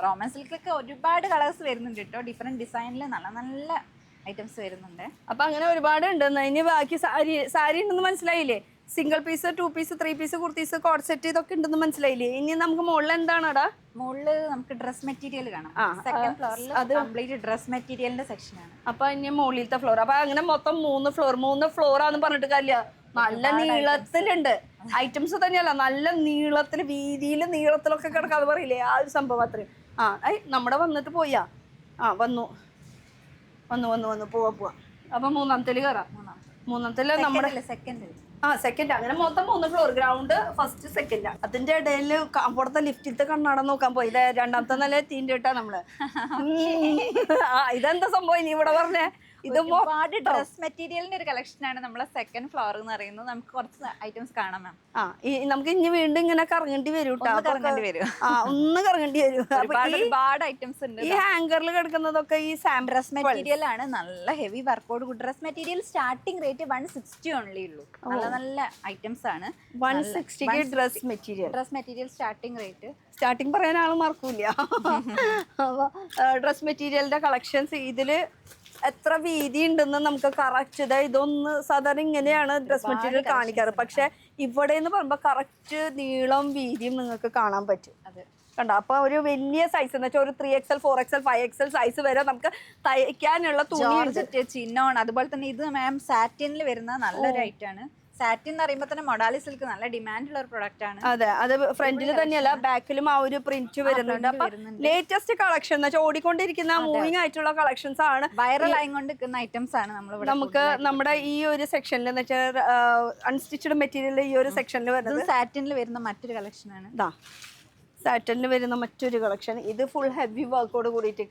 റോമൻ സിൽക്കൊക്കെ ഒരുപാട് കളേഴ്സ് വരുന്നുണ്ട് കേട്ടോ. ഡിഫറെന്റ് ഡിസൈനിൽ നല്ല നല്ല ഐറ്റംസ് വരുന്നുണ്ട്. അപ്പൊ അങ്ങനെ ഒരുപാടുണ്ട്. ഇനി ബാക്കി സാരി ഉണ്ടെന്ന് മനസ്സിലായില്ലേ? Single piece, 2 piece, 3 piece, kurtis, code set ഇതൊക്കെ ഉണ്ടെന്ന് മനസ്സിലായില്ലേ? ഇനി നമുക്ക് മുകളിൽ എന്താണടാ? മുകളില് നമുക്ക് ഡ്രസ് മെറ്റീരിയൽ കാണാം. സെക്കൻഡ് ഫ്ലോറിൽ അത് കംപ്ലീറ്റ് ഡ്രസ് മെറ്റീരിയലിന്റെ സെക്ഷനാണ്. അപ്പൊ ഇനി മുകളിലത്തെ ഫ്ലോർ. അപ്പൊ അങ്ങനെ മൊത്തം 3 ഫ്ലോറാന്ന് പറഞ്ഞിട്ട് കാര്യമില്ല. നല്ല നീളത്തിലുണ്ട് ഐറ്റംസ് തന്നെയല്ല, നല്ല നീളത്തിൽ, നീളത്തിലൊക്കെ കിടക്കാതെ പറയില്ലേ, ആ ഒരു സംഭവം അത്രയും. നമ്മുടെ വന്നിട്ട് പോയാ വന്നു പോവാ. അപ്പൊ മൂന്നാമത്തേല് കയറാം. മൂന്നാമത്തേല് നമ്മുടെ സെക്കൻഡ്. അങ്ങനെ മൊത്തം 3 ഫ്ലോർ, ഗ്രൗണ്ട്, ഫസ്റ്റ്, സെക്കൻഡ്. അതിന്റെ ഇടയിൽ അവിടുത്തെ ലിഫ്റ്റിലത്തെ കണ്ണാടം നോക്കാൻ പോയില്ലേ? 2ാമത്തെ നില എത്തിയിട്ടാ നമ്മള്. ഇതെന്താ സംഭവം നീ ഇവിടെ പറഞ്ഞേ? ഇത് ഒരുപാട് ഡ്രസ് മെറ്റീരിയലിന്റെ ഒരു കളക്ഷൻ ആണ് നമ്മളെ സെക്കൻഡ് ഫ്ലോർ എന്ന് പറയുന്നത്. നമുക്ക് കുറച്ച് ഐറ്റംസ് കാണാം മാം. നമുക്ക് ഇനി വീണ്ടും ഇങ്ങനെ കറങ്ങേണ്ടി വരും. ഒന്ന് കറങ്ങേണ്ടി വരും. ഒരുപാട് ഐറ്റംസ് ഉണ്ട്. ഈ ഹാങ്കറിൽ കിടക്കുന്നതൊക്കെ ഈ ഡ്രസ് മെറ്റീരിയൽ ആണ്. നല്ല ഹെവി വർക്കോട് കൂടി dress material starting rate 160 only ഉള്ളൂ. നല്ല ഐറ്റംസ് ആണ്. 160 ഡ്രസ് മെറ്റീരിയൽ സ്റ്റാർട്ടിങ് പറയാൻ ആള് മറക്കൂല. ഡ്രസ് മെറ്റീരിയലിന്റെ കളക്ഷൻസ് ഇതില് എത്ര വീതി ഉണ്ടെന്ന് നമുക്ക് കറക്റ്റ് ഇതൊന്ന് സാധാരണ ഇങ്ങനെയാണ് ഡ്രസ് മെറ്റീരിയൽ കാണിക്കാറ്. പക്ഷെ ഇവിടെ എന്ന് പറയുമ്പോ കറക്റ്റ് നീളം വീതിയും നിങ്ങൾക്ക് കാണാൻ പറ്റും. കണ്ടോ? അപ്പൊ ഒരു വലിയ സൈസ് എന്ന് വെച്ചാൽ ഒരു 3XL, 4XL, 5XL സൈസ് വരെ നമുക്ക് തയ്ക്കാനുള്ള തുണി, ചിന്നോൺ. അതുപോലെ തന്നെ ഇത് മാം സാറ്റിനിൽ വരുന്ന നല്ലൊരു ഐറ്റം ആണ്. സാറ്റിൻ എന്ന് പറയുമ്പോൾ തന്നെ മൊഡാലി സിൽക്ക് നല്ല ഡിമാൻഡ് ഉള്ള ഒരു പ്രൊഡക്റ്റ് ആണ്. അതെ, അത് ഫ്രണ്ടിൽ തന്നെയല്ല ബാക്കിലും ആ ഒരു പ്രിന്റ് വരുന്നുണ്ട്. അപ്പൊ ലേറ്റസ്റ്റ് കളക്ഷൻ എന്ന് വെച്ചാൽ ഓടിക്കൊണ്ടിരിക്കുന്ന മൂവിങ് ആയിട്ടുള്ള കളക്ഷൻസ് ആണ്, വൈറൽ ആയിക്കൊണ്ടിരിക്കുന്ന ഐറ്റംസ് ആണ്. നമുക്ക് നമ്മുടെ ഈ ഒരു സെക്ഷനിൽ എന്ന് വെച്ചാൽ അൺസ്റ്റിച്ചഡ് മെറ്റീരിയൽ ഈ ഒരു സെക്ഷനിൽ വരുന്നത് സാറ്റിനിൽ വരുന്ന മറ്റൊരു കളക്ഷൻ ആണ്. സാറ്റനിൽ വരുന്ന മറ്റൊരു കളക്ഷൻ. ഇത് ഫുൾ ഹെവി വർക്കോട് കൂടിയിട്ട്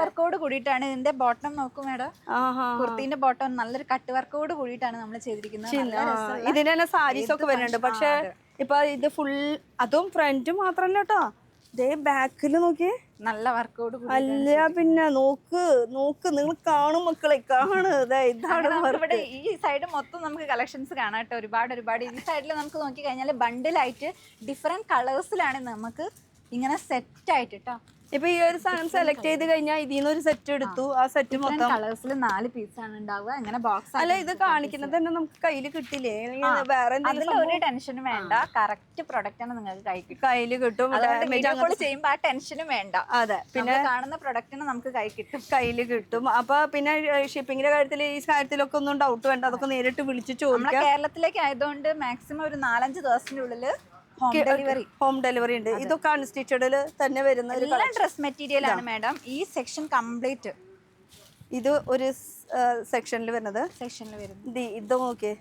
വർക്കോട് കൂടിയിട്ടാണ്. ഇതിന്റെ ബോട്ടം നോക്കും മേഡം. കുർത്തിന്റെ ബോട്ടം നല്ലൊരു കട്ട് വർക്കോട് കൂടിയിട്ടാണ് നമ്മൾ ചെയ്തിരിക്കുന്നത്. ഇതിന് തന്നെ സാരീസ് ഒക്കെ വരുന്നുണ്ട്. പക്ഷെ ഇപ്പൊ ഇത് ഫുൾ, അതും ഫ്രണ്ട് മാത്രല്ല കേട്ടോ, ഇതേ ബാക്കില് നോക്കിയേ, നല്ല വർക്കോട്. അല്ല പിന്നെ നോക്ക് നിങ്ങൾ കാണും മക്കളെ, കാണു. ഇവിടെ ഈ സൈഡ് മൊത്തം നമുക്ക് കളക്ഷൻസ് കാണാം കേട്ടോ. ഒരുപാട് ഈ സൈഡിൽ നമുക്ക് നോക്കി കഴിഞ്ഞാൽ ബണ്ടിലായിട്ട് ഡിഫറെന്റ് കളേഴ്സിലാണ് നമുക്ക് ഇങ്ങനെ സെറ്റ് ആയിട്ട് കേട്ടോ. ഇപ്പൊ ഈ ഒരു സാധനം സെലക്ട് ചെയ്ത് കഴിഞ്ഞാൽ ഇതിന്ന് ഒരു സെറ്റ് എടുത്തു. ആ സെറ്റ് മൊത്തം കളേഴ്സിൽ 4 പീസാണ് ഉണ്ടാവുക. അങ്ങനെ ബോക്സ് അല്ല, ഇത് കാണിക്കുന്നത് തന്നെ നമുക്ക് കയ്യിൽ കിട്ടില്ലേ? വേറെ ഒരു ടെൻഷനും വേണ്ട. കറക്റ്റ് പ്രൊഡക്റ്റ് ആണ് നിങ്ങൾക്ക് കയ്യിൽ കിട്ടും. ചെയ്യുമ്പോ ആ ടെൻഷനും വേണ്ട. അതെ, പിന്നെ കാണുന്ന പ്രൊഡക്റ്റിന് നമുക്ക് കയ്യിൽ കിട്ടും. അപ്പൊ പിന്നെ ഷിപ്പിങ്ങിന്റെ കാര്യത്തിൽ ഈ കാര്യത്തിലൊക്കെ ഒന്നും ഡൗട്ട് വേണ്ട. അതൊക്കെ നേരിട്ട് വിളിച്ച് ചോദിക്കാം. കേരളത്തിലേക്ക് ആയതുകൊണ്ട് മാക്സിമം ഒരു 4-5 ദിവസത്തിന്റെ ഉള്ളില് ഹോം ഡെലിവറി ഉണ്ട്. ഇതൊക്കെ അൺസ്റ്റിച്ചഡില് തന്നെ വരുന്ന ഡ്രസ് മെറ്റീരിയൽ ആണ് മാഡം. ഈ സെക്ഷൻ കംപ്ലീറ്റ് ഇത് ഒരു സെക്ഷനിൽ വരുന്നത്. ഇത് നോക്കിയേ,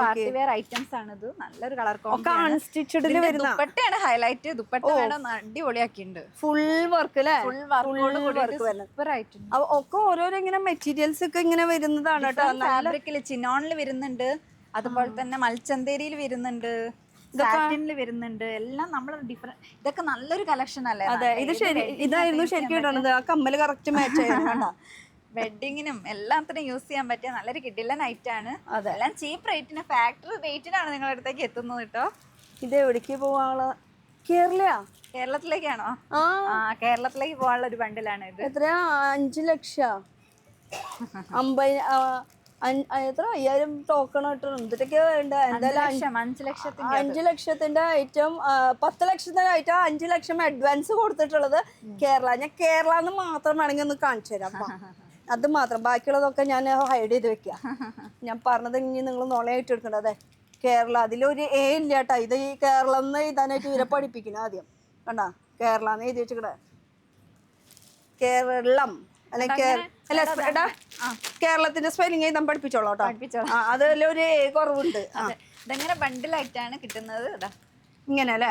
പാർട്ടി വെയർ ഐറ്റംസ് ആണ്. ഇത് നല്ലൊരു കളർ അൺസ്റ്റിച്ചഡില് വരുന്ന ദുപ്പട്ടയാണ് ഹൈലൈറ്റ്. ദുപ്പട്ട മേഡം അടിപൊളിയാക്കിയിട്ടുണ്ട്. ഫുൾ വർക്ക് അല്ലേ? ഒക്കെ ഓരോരോ ഇങ്ങനെ മെറ്റീരിയൽസ് ഒക്കെ ഇങ്ങനെ വരുന്നതാണ് കേട്ടോ. ഫാബ്രിക്കില് ചിനോണിൽ വരുന്നുണ്ട്, അതുപോലെ തന്നെ മൽച്ചന്തേരിയിൽ വരുന്നുണ്ട്, സാറ്റിനിൽ വരുന്നുണ്ട്. എല്ലാം നമ്മൾ ഡിഫറെന്റ്. ഇതൊക്കെ നല്ലൊരു കളക്ഷൻ അല്ലേ? അതെ, ഇത് ശരി. ഇതായിരുന്നു ശരിക്കും ഇടുന്നത്. ആ കമ്മല് കറക്റ്റ് മാച്ച് ആയിരുന്നു. വെഡിങ്ങിനും എല്ലാത്തിനും യൂസ് ചെയ്യാൻ പറ്റിയ നല്ലൊരു കിഡിലൻ ഐറ്റം ആണ്. എല്ലാം ചീപ്പ് റേറ്റിന്, ഫാക്ടറി റേറ്റിനാണ് നിങ്ങളുടെ അടുത്തേക്ക് എത്തുന്നത് കേട്ടോ. ഇത് എവിടേക്ക് പോവാനുള്ള? കേരളത്തിലേക്കാണോ? കേരളത്തിലേക്ക് പോകാനുള്ള ഒരു ബണ്ടിലാണ് ഇത്. എത്രയാ? 5 ലക്ഷം 5000 ടോക്കൺ ഇട്ടിട്ടുണ്ട്. എന്തായാലും 5 ലക്ഷത്തിന്റെ ഐറ്റം, 10 ലക്ഷത്തിന്റെ ഐറ്റം 5 ലക്ഷം അഡ്വാൻസ് കൊടുത്തിട്ടുള്ളത് കേരള. ഞാൻ കേരള എന്ന് മാത്രം വേണമെങ്കിൽ ഒന്ന് കാണിച്ചു തരാം. അത് മാത്രം, ബാക്കിയുള്ളതൊക്കെ ഞാൻ ഹൈഡ് ചെയ്ത് വെക്കാം. ഞാൻ പറഞ്ഞത് ഇനി നിങ്ങൾ നോളായിട്ട് എടുക്കണ്ട. അതെ, കേരള അതിലൊരു ഇല്ല കേട്ടോ. ഇത് ഈ കേരളം എന്ന് എഴുതാനായിട്ട് ഇവരെ പഠിപ്പിക്കണം. ആദ്യം കണ്ടാ കേരള എന്ന് എഴുതി വെച്ചിട്ട് കേരളം കേരളത്തിന്റെ സ്പെല്ലിംഗ് എഴുതാൻ പഠിപ്പിച്ചോളൂ കേട്ടോ. അതിൽ ഒരു കുറവുണ്ട്. ഇതെങ്ങനെ ബണ്ടിലായിട്ടാണ് കിട്ടുന്നത്. ഇങ്ങനെ അല്ലേ?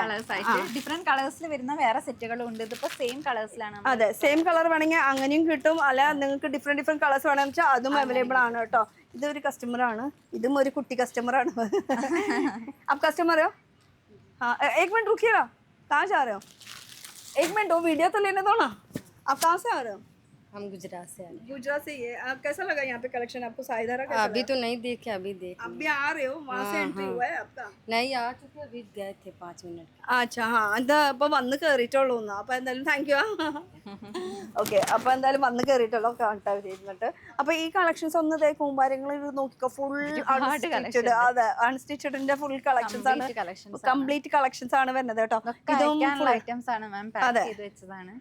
ഡിഫറെന്റ് കളേഴ്സിൽ വരുന്ന വേറെ സെറ്റുകളും ഉണ്ട്. ഇതിപ്പോ സെയിം കളേഴ്സിലാണ്. അതെ, സെയിം കളർ വേണമെങ്കിൽ അങ്ങനെയും കിട്ടും. അല്ല നിങ്ങൾക്ക് ഡിഫറെന്റ് കളേഴ്സ് വേണമെന്ന് വെച്ചാൽ അതും അവൈലബിൾ ആണ് കേട്ടോ. ഇതൊരു കസ്റ്റമർ ആണ്, ഇതും ഒരു കുട്ടി കസ്റ്റമർ ആണ്. आप कस्टमर हो? हाँ, एक मिनट रुकिएगा. कहाँ जा रहे हो? एक मिनट, वो वीडियो तो लेने दो ना. आप कहाँ से आ रहे हो? हम गुजरात से आए हैं। गुजरात से ये कैसा लगा यहाँ पे कलेक्शन आपको? साइधारा कैसा अभी तो नहीं देखे, अभी देख अभी आ रहे हो वहाँ से एंट्री हुआ है आपका? नहीं आ चुके, अभी गए थे 5 मिनट। അച്ഛാ ഹാ എന്താ ഇപ്പൊ വന്ന് കേറിയിട്ടുള്ളൂ അപ്പൊ എന്തായാലും താങ്ക് യു. ഓക്കെ അപ്പൊ എന്തായാലും വന്ന് കേറിയിട്ടുള്ളൂ കാണട്ടെ ഇരുന്നിട്ട്. അപ്പൊ ഈ കളക്ഷൻസ് ഒന്ന് ഇതേ കൂമ്പാരങ്ങളിൽ നോക്കിക്കോ, ഫുൾ അൺസ്റ്റിച്ചഡ്. അതെ, അൺസ്റ്റിച്ചഡിന്റെ ഫുൾ കളക്ഷൻസ് ആണ്, കംപ്ലീറ്റ് കളക്ഷൻസ് ആണ് വരുന്നത് കേട്ടോ. ഇതും ഐറ്റംസ് ആണ് മാം അതെ. ചെയ്ത് വെച്ചതാണ്.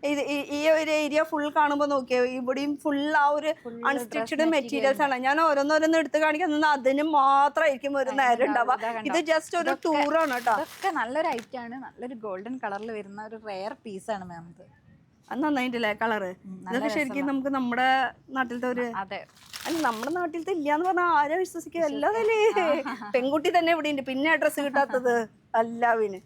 ഈ ഒരു ഏരിയ ഫുൾ കാണുമ്പോ നോക്കിയോ, ഇവിടെയും ഫുൾ ആ ഒരു അൺസ്റ്റിച്ചഡ് മെറ്റീരിയൽസ് ആണ്. ഞാൻ ഓരോന്നോരോന്ന് എടുത്ത് കാണിക്കുന്നത് അതിന് മാത്രമായിരിക്കും ഒരു നേരം ഉണ്ടാവുക. ഇത് ജസ്റ്റ് ഒരു ടൂറാണ് കേട്ടോ. ഇതൊക്കെ നല്ലൊരു ഐറ്റം ആണ്, നല്ലൊരു ഗോൾഡൻ കളറിൽ വരുന്ന ഒരു റെയർ പീസ് ആണ് മാം ഇത്. അത് നന്നായിട്ടില്ലേ കളറ്? ഇതൊക്കെ ശരിക്കും നമുക്ക് നമ്മുടെ നാട്ടിലത്തെ ഒരു, അതെ, അല്ല നമ്മുടെ നാട്ടിലത്തെ ഇല്ലാന്ന് പറഞ്ഞാൽ ആരാ വിശ്വസിക്കുക? അല്ലാതല്ലേ പെൺകുട്ടി തന്നെ ഇവിടെ ഉണ്ട്, പിന്നെ ഡ്രസ്സ് കിട്ടാത്തത് അല്ലാവിന്.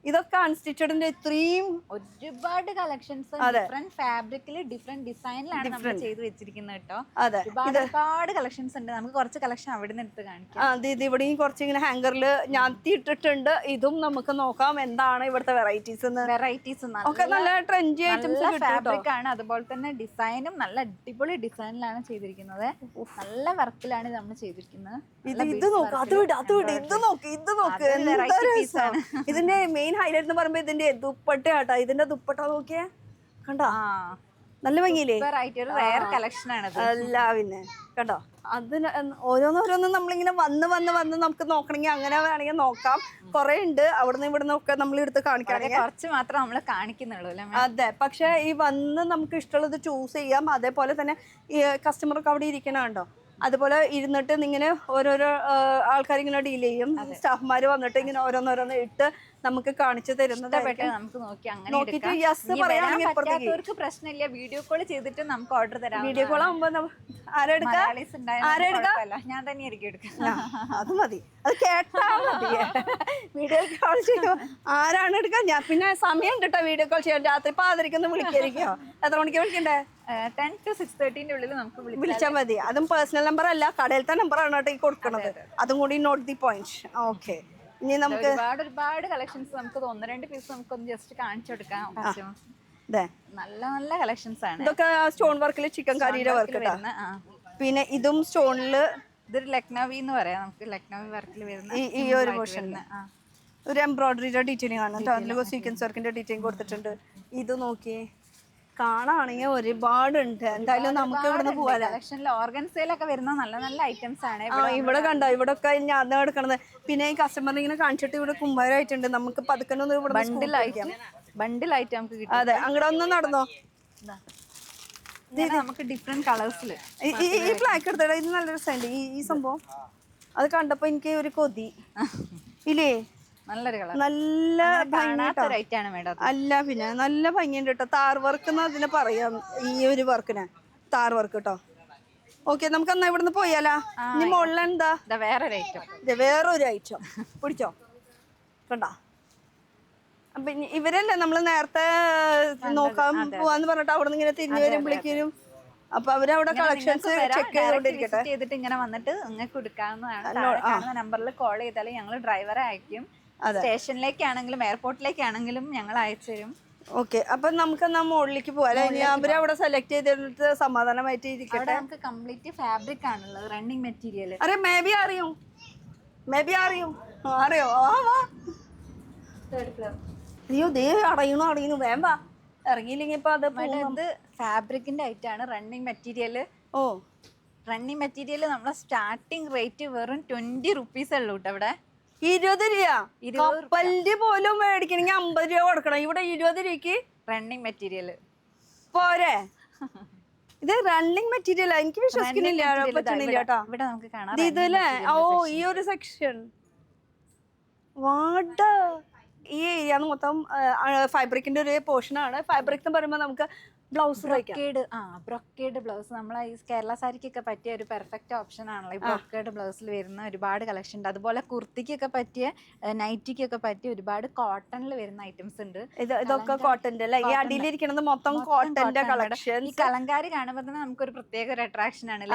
ഇതൊക്കെ അൺസ്റ്റിച്ചഡിന്റെ ഇത്രയും ഒരുപാട് കളക്ഷൻസ് ഡിഫറെന്റ് ഫാബ്രിക്കില് ഡിഫറെന്റ് ഡിസൈനിലാണ് നമ്മൾ ചെയ്ത് വെച്ചിരിക്കുന്നത് കേട്ടോ. അതെ, ഒരുപാട് കളക്ഷൻസ് ഉണ്ട്. നമുക്ക് കുറച്ച് കളക്ഷൻ അവിടെ നിന്ന് എടുത്ത് കാണിക്കാം. ഇത് ഇവിടെയും കുറച്ച് ഇങ്ങനെ ഹാങ്കറിൽ ഞാത്തി ഇട്ടിട്ടുണ്ട്. ഇതും നമുക്ക് നോക്കാം എന്താണ് ഇവിടുത്തെ വെറൈറ്റീസ്. വെറൈറ്റീസ് ഒക്കെ നല്ല ട്രെൻഡി ഐറ്റംസ് ഫാബ്രിക് ആണ്, അതുപോലെ തന്നെ ഡിസൈനും നല്ല അടിപൊളി ഡിസൈനിലാണ് ചെയ്തിരിക്കുന്നത്. നല്ല വർക്കിലാണ് നമ്മൾ ചെയ്തിരിക്കുന്നത്. ഇത് നോക്ക്, അത് വിട്, അത് വിട്, ഇത് നോക്ക്, ഇത് നോക്ക്, എന്താ രസം. ഇതിന്റെ മെയിൻ ഹൈലൈറ്റ് എന്ന് പറയുമ്പോ ഇതിന്റെ ദുപ്പട്ട കേട്ടോ. ഇതിന്റെ ദുപ്പട്ട നോക്കിയേ, കണ്ടോ? നല്ല ഭംഗിയില്ലേ? റയർ കളക്ഷൻ ആണ് അല്ല പിന്നെ കേട്ടോ. അതിന് ഓരോന്നോരോന്നും നമ്മളിങ്ങനെ വന്ന് വന്ന് വന്ന് നമുക്ക് നോക്കണമെങ്കിൽ അങ്ങനെ വേണമെങ്കിൽ നോക്കാം. കുറെ ഉണ്ട്, അവിടുന്ന് ഇവിടുന്ന് ഒക്കെ നമ്മൾ എടുത്ത് കാണിക്കുകയാണെങ്കിൽ കുറച്ച് മാത്രം നമ്മൾ കാണിക്കുന്നുള്ളൂ അല്ലേ? അതെ, പക്ഷെ ഈ വന്ന് നമുക്ക് ഇഷ്ടമുള്ളത് ചൂസ് ചെയ്യാം. അതേപോലെ തന്നെ ഈ കസ്റ്റമർക്ക് അവിടെ ഇരിക്കണുണ്ടോ, അതുപോലെ ഇരുന്നിട്ട് ഇങ്ങനെ ഓരോരോ ആൾക്കാർ ഇങ്ങനെ ഡീൽ ചെയ്യും. സ്റ്റാഫ്മാര് വന്നിട്ട് ഇങ്ങനെ ഓരോന്നോരോന്ന് ഇട്ട് നമുക്ക് കാണിച്ചു തരുന്നത് നമുക്ക് നോക്കിയിട്ട് യെസ് പറയുകയാണെങ്കിൽ പ്രശ്നമില്ല. വീഡിയോ കോൾ ചെയ്തിട്ട് നമുക്ക് ഓർഡർ തരാം. വീഡിയോ കോൾ ആകുമ്പോ ആരെടുക്കാം? ഞാൻ തന്നെ ആയിരിക്കും എടുക്കാം. അത് മതി, അത് കേട്ടാ മതി. വീഡിയോ കോൾ ചെയ്യുമ്പോ ആരാണ് എടുക്കുക? ഞാൻ പിന്നെ സമയം കേട്ടോ വീഡിയോ കോൾ ചെയ്യാൻ. രാത്രി പാതിരിക്കൊന്ന് വിളിക്കായിരിക്കോ? എത്ര മണിക്ക് വിളിക്കണ്ടേ? 10 to 6:30 ഉള്ളിൽ നമുക്ക് വിളിച്ചാൽ മതി. അതും പേഴ്സണൽ നമ്പർ അല്ല, കടയിലത്തെ നമ്പറാണ് കേട്ടോ ഈ കൊടുക്കുന്നത്. അതും കൂടി നോട്ട് ദി പോയിന്റ്. ഓക്കെ, ഇനി നമുക്ക് ഒരുപാട് കളക്ഷൻസ് നമുക്ക് 1-2 പീസ് നമുക്കൊന്ന് ജസ്റ്റ് കാണിച്ചു കൊടുക്കാം. നല്ല നല്ല കളക്ഷൻസ് ആണ്. ഇതൊക്കെ സ്റ്റോൺ വർക്കില് ചിക്കൻ കറിയുടെ വർക്ക്. പിന്നെ ഇതും സ്റ്റോണില്, ഇതൊരു ലക്നവി എന്ന് പറയാം. നമുക്ക് ലക്നവി വർക്കിൽ വരുന്ന ഈ ഒരു പോർഷനില് ഒരു എംബ്രോയിഡറിയുടെ ഡീറ്റെയിലിംഗ് ആണ് കേട്ടോ. അതിൽ സീക്വൻസ് വർക്കിന്റെ ഡീറ്റെയിലിംഗ് കൊടുത്തിട്ടുണ്ട്. ഇത് നോക്കിയേ, കാണാണെങ്കിൽ ഒരുപാടുണ്ട്. എന്തായാലും നമുക്ക് ഇവിടുന്ന് പോവാലോ. ഓർഗൻസയിലൊക്കെ വരുന്ന നല്ല നല്ല ഐറ്റംസ് ആണ്. ഇവിടെ കണ്ടോ, ഇവിടെ ഒക്കെ ഞാൻ എടുക്കണത്. പിന്നെ ഈ കസ്റ്റമറിനെ ഇങ്ങനെ കാണിച്ചിട്ട് ഇവിടെ കുമ്പാരമായിട്ടുണ്ട്. നമുക്ക് പതുക്കനൊന്നും ഇവിടെ ബണ്ടിലായിട്ട് നമുക്ക് കിട്ടും. അതെ, അങ്ങടെ ഒന്ന് നടന്നോ. നമുക്ക് ഡിഫറെന്റ് കളേഴ്സില് ഈ ഫ്ലാഗ് എടുത്തോ. ഇത് നല്ല രസമുണ്ട് ഈ സംഭവം. അത് കണ്ടപ്പോ എനിക്ക് ഒരു കൊതി ഇല്ലേ. നല്ലൊരു കളർ, നല്ല ഭംഗിയാണ് മേഡം. അല്ല പിന്നെ നല്ല ഭംഗിയുണ്ട് കേട്ടോ. താർ വർക്ക് എന്ന് അതിനെ പറയാം, ഈ ഒരു വർക്കിന് താർ വർക്ക് കേട്ടോ. ഓക്കെ, നമുക്ക് എന്നാ ഇവിടുന്ന് പോയാലോ? ഇനി മുകളിൽ എന്താ? വേറൊരു ഐറ്റം, വേറൊരു ഐറ്റം പിടിച്ചോ, കണ്ടോ? അപ്പൊ ഇവരല്ലേ നമ്മള് നേരത്തെ നോക്കാൻ പോവാന്ന് പറഞ്ഞിട്ട് അവിടെ നിന്ന് ഇങ്ങനെ തിരിഞ്ഞു വരുമ്പോഴേക്കും അപ്പൊ അവരവിടെ കളക്ഷൻസ് ചെക്ക് ചെയ്തിട്ട് ഇങ്ങനെ വന്നിട്ട് നിങ്ങൾക്ക് കൊടുക്കാവുന്നതാണ്. നമ്പറിൽ കോൾ ചെയ്താൽ ഞങ്ങൾ ഡ്രൈവറെ അയക്കും. സ്റ്റേഷനിലേക്കാണെങ്കിലും എയർപോർട്ടിലേക്കാണെങ്കിലും ഞങ്ങൾ അയച്ചു തരും. ഓക്കെ, അപ്പൊ നമുക്ക് എന്നാ മുകളിലേക്ക് പോവാം. അവരവിടെ സെലക്ട് ചെയ്തിട്ട് സമാധാനമായിട്ട് ഇരിക്കട്ടെ. നമുക്ക് കംപ്ലീറ്റ് ഫാബ്രിക് ആണുള്ളത്, റണ്ണിങ് മെറ്റീരിയൽ. അരെ മേ ബി അറിയോ അയ്യോ ദേ അടയണു വേമ്പ ഇറങ്ങിയില്ലെങ്കിൽ ഇപ്പൊ അത് ഫാബ്രിക്കിന്റെ ഐറ്റാണ്. Running material. ഓ, റണ്ണിങ് മെറ്റീരിയൽ നമ്മളെ സ്റ്റാർട്ടിങ് റേറ്റ് വെറും 20 rupees ഉള്ളൂ കേട്ടോ. ഇവിടെ 20 രൂപ. കപ്പലിന്റെ പോലും മേടിക്കണമെങ്കിൽ 50 രൂപ കൊടുക്കണം. ഇവിടെ 20 രൂപയ്ക്ക് റണ്ണിങ് മെറ്റീരിയൽ പോരെ? ഇത് റണ്ണിങ് മെറ്റീരിയൽ എനിക്ക് വിശ്വസിക്കുന്നില്ല, പറ്റുന്നില്ല കേട്ടോ. ഇവിടെ നമുക്ക് കാണാം ഇതല്ലേ. ഓ, ഈ ഒരു സെക്ഷൻ വാട. ഈ ഏരിയ മൊത്തം ഫാബ്രിക്കിന്റെ ഒരു പോർഷൻ ആണ്. ഫാബ്രിക് എന്ന് പറയുമ്പോൾ നമുക്ക് ബ്ലൗസ് ബ്രൊക്കേഡ് ബ്ലൗസ് നമ്മളെ ഈ കേരള സാരിക്കൊക്കെ പറ്റിയ ഒരു പെർഫെക്റ്റ് ഓപ്ഷൻ ആണല്ലോ ഈ ബ്രൊക്കേഡ് ബ്ലൗസിൽ വരുന്ന ഒരുപാട് കളക്ഷൻ ഉണ്ട്. അതുപോലെ കുർത്തിക്കൊക്കെ പറ്റിയ, നൈറ്റിക്കൊക്കെ പറ്റിയ ഒരുപാട് കോട്ടണിൽ വരുന്ന ഐറ്റംസ് ഉണ്ട്. ഇതൊക്കെ കോട്ടന്റെ അല്ലേ? ഈ അടിയിലിരിക്കുന്നത് മൊത്തം കോട്ടന്റെ കളക്ഷൻ. ഈ കലങ്കാരി കാണുമ്പോൾ തന്നെ നമുക്കൊരു പ്രത്യേക ഒരു അട്രാക്ഷൻ ആണ്.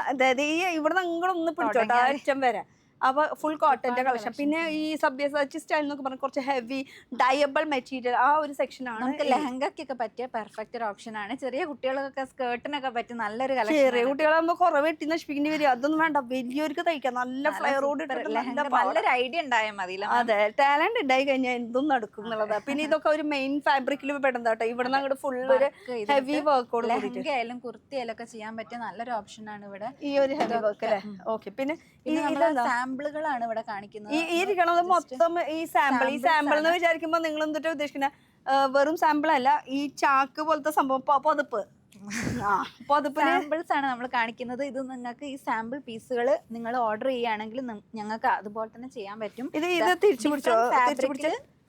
അതായത് ഈ ഇവിടെ നിങ്ങളൊന്ന് പിടിച്ചോട്ടെ അറ്റം വരെ. അപ്പോൾ ഫുൾ കോട്ടന്റെ കളക്ഷൻ. പിന്നെ ഈ സബ്യസാച്ചി സ്റ്റൈൽ എന്നൊക്കെ പറഞ്ഞാൽ കുറച്ച് ഹെവി ഡയബിൾ മെറ്റീരിയൽ ആ ഒരു സെക്ഷനാണ്. നമുക്ക് ലെഹങ്കയ്ക്കൊക്കെ പറ്റിയ പെർഫെക്റ്റ് ഒരു ഓപ്ഷൻ ആണ്. ചെറിയ കുട്ടികൾക്കൊക്കെ സ്കേർട്ടിനൊക്കെ പറ്റിയ നല്ലൊരു ചെറിയ കളക്ഷൻ. കുട്ടികളാകുമ്പോൾ കുറവ് വെട്ടി നശിപ്പിക്കേണ്ടി വരും. അതൊന്നും വേണ്ട, വലിയവർക്ക് തയ്ക്കാം. നല്ല ഫ്ലയറോട് ലെഹങ്ക നല്ലൊരു ഐഡിയ ഉണ്ടായാൽ മതി. അതെ, ടാലന്റ് ഉണ്ടായി കഴിഞ്ഞാൽ എന്തും നടക്കും എന്നുള്ളതാണ്. പിന്നെ ഇതൊക്കെ ഒരു മെയിൻ ഫാബ്രിക്കിൽ പെടുന്ന കേട്ടോ. ഇവിടെ നിന്ന് അങ്ങോട്ട് ഫുൾ ഒരു ഹെവി വർക്കോട് ലെഹങ്ക ആയാലും കുർത്തി ആയാലും ഒക്കെ ചെയ്യാൻ പറ്റിയ നല്ലൊരു ഓപ്ഷൻ ആണ് ഇവിടെ. ഈ ഒരു ഹെവി വർക്ക് അല്ലേ. ഓക്കെ, പിന്നെ സാമ്പിളുകളാണ് ഇവിടെ കാണിക്കുന്നത്. ഈ ഇരിക്കണത് മൊത്തം ഈ സാമ്പിൾ എന്ന് വിചാരിക്കുമ്പോ നിങ്ങൾ എന്തിട്ടാ ഉദ്ദേശിക്കുന്നത്? വെറും സാമ്പിൾ അല്ല, ഈ ചാക്ക് പോലത്തെ സംഭവം, പൊതപ്പ്. സാമ്പിൾസ് ആണ് നമ്മൾ കാണിക്കുന്നത്. ഇത് നിങ്ങൾക്ക് ഈ സാമ്പിൾ പീസുകൾ നിങ്ങൾ ഓർഡർ ചെയ്യുകയാണെങ്കിൽ ഞങ്ങൾക്ക് അതുപോലെ തന്നെ ചെയ്യാൻ പറ്റും. ഇത് തിരിച്ചു പിടിച്ചോ.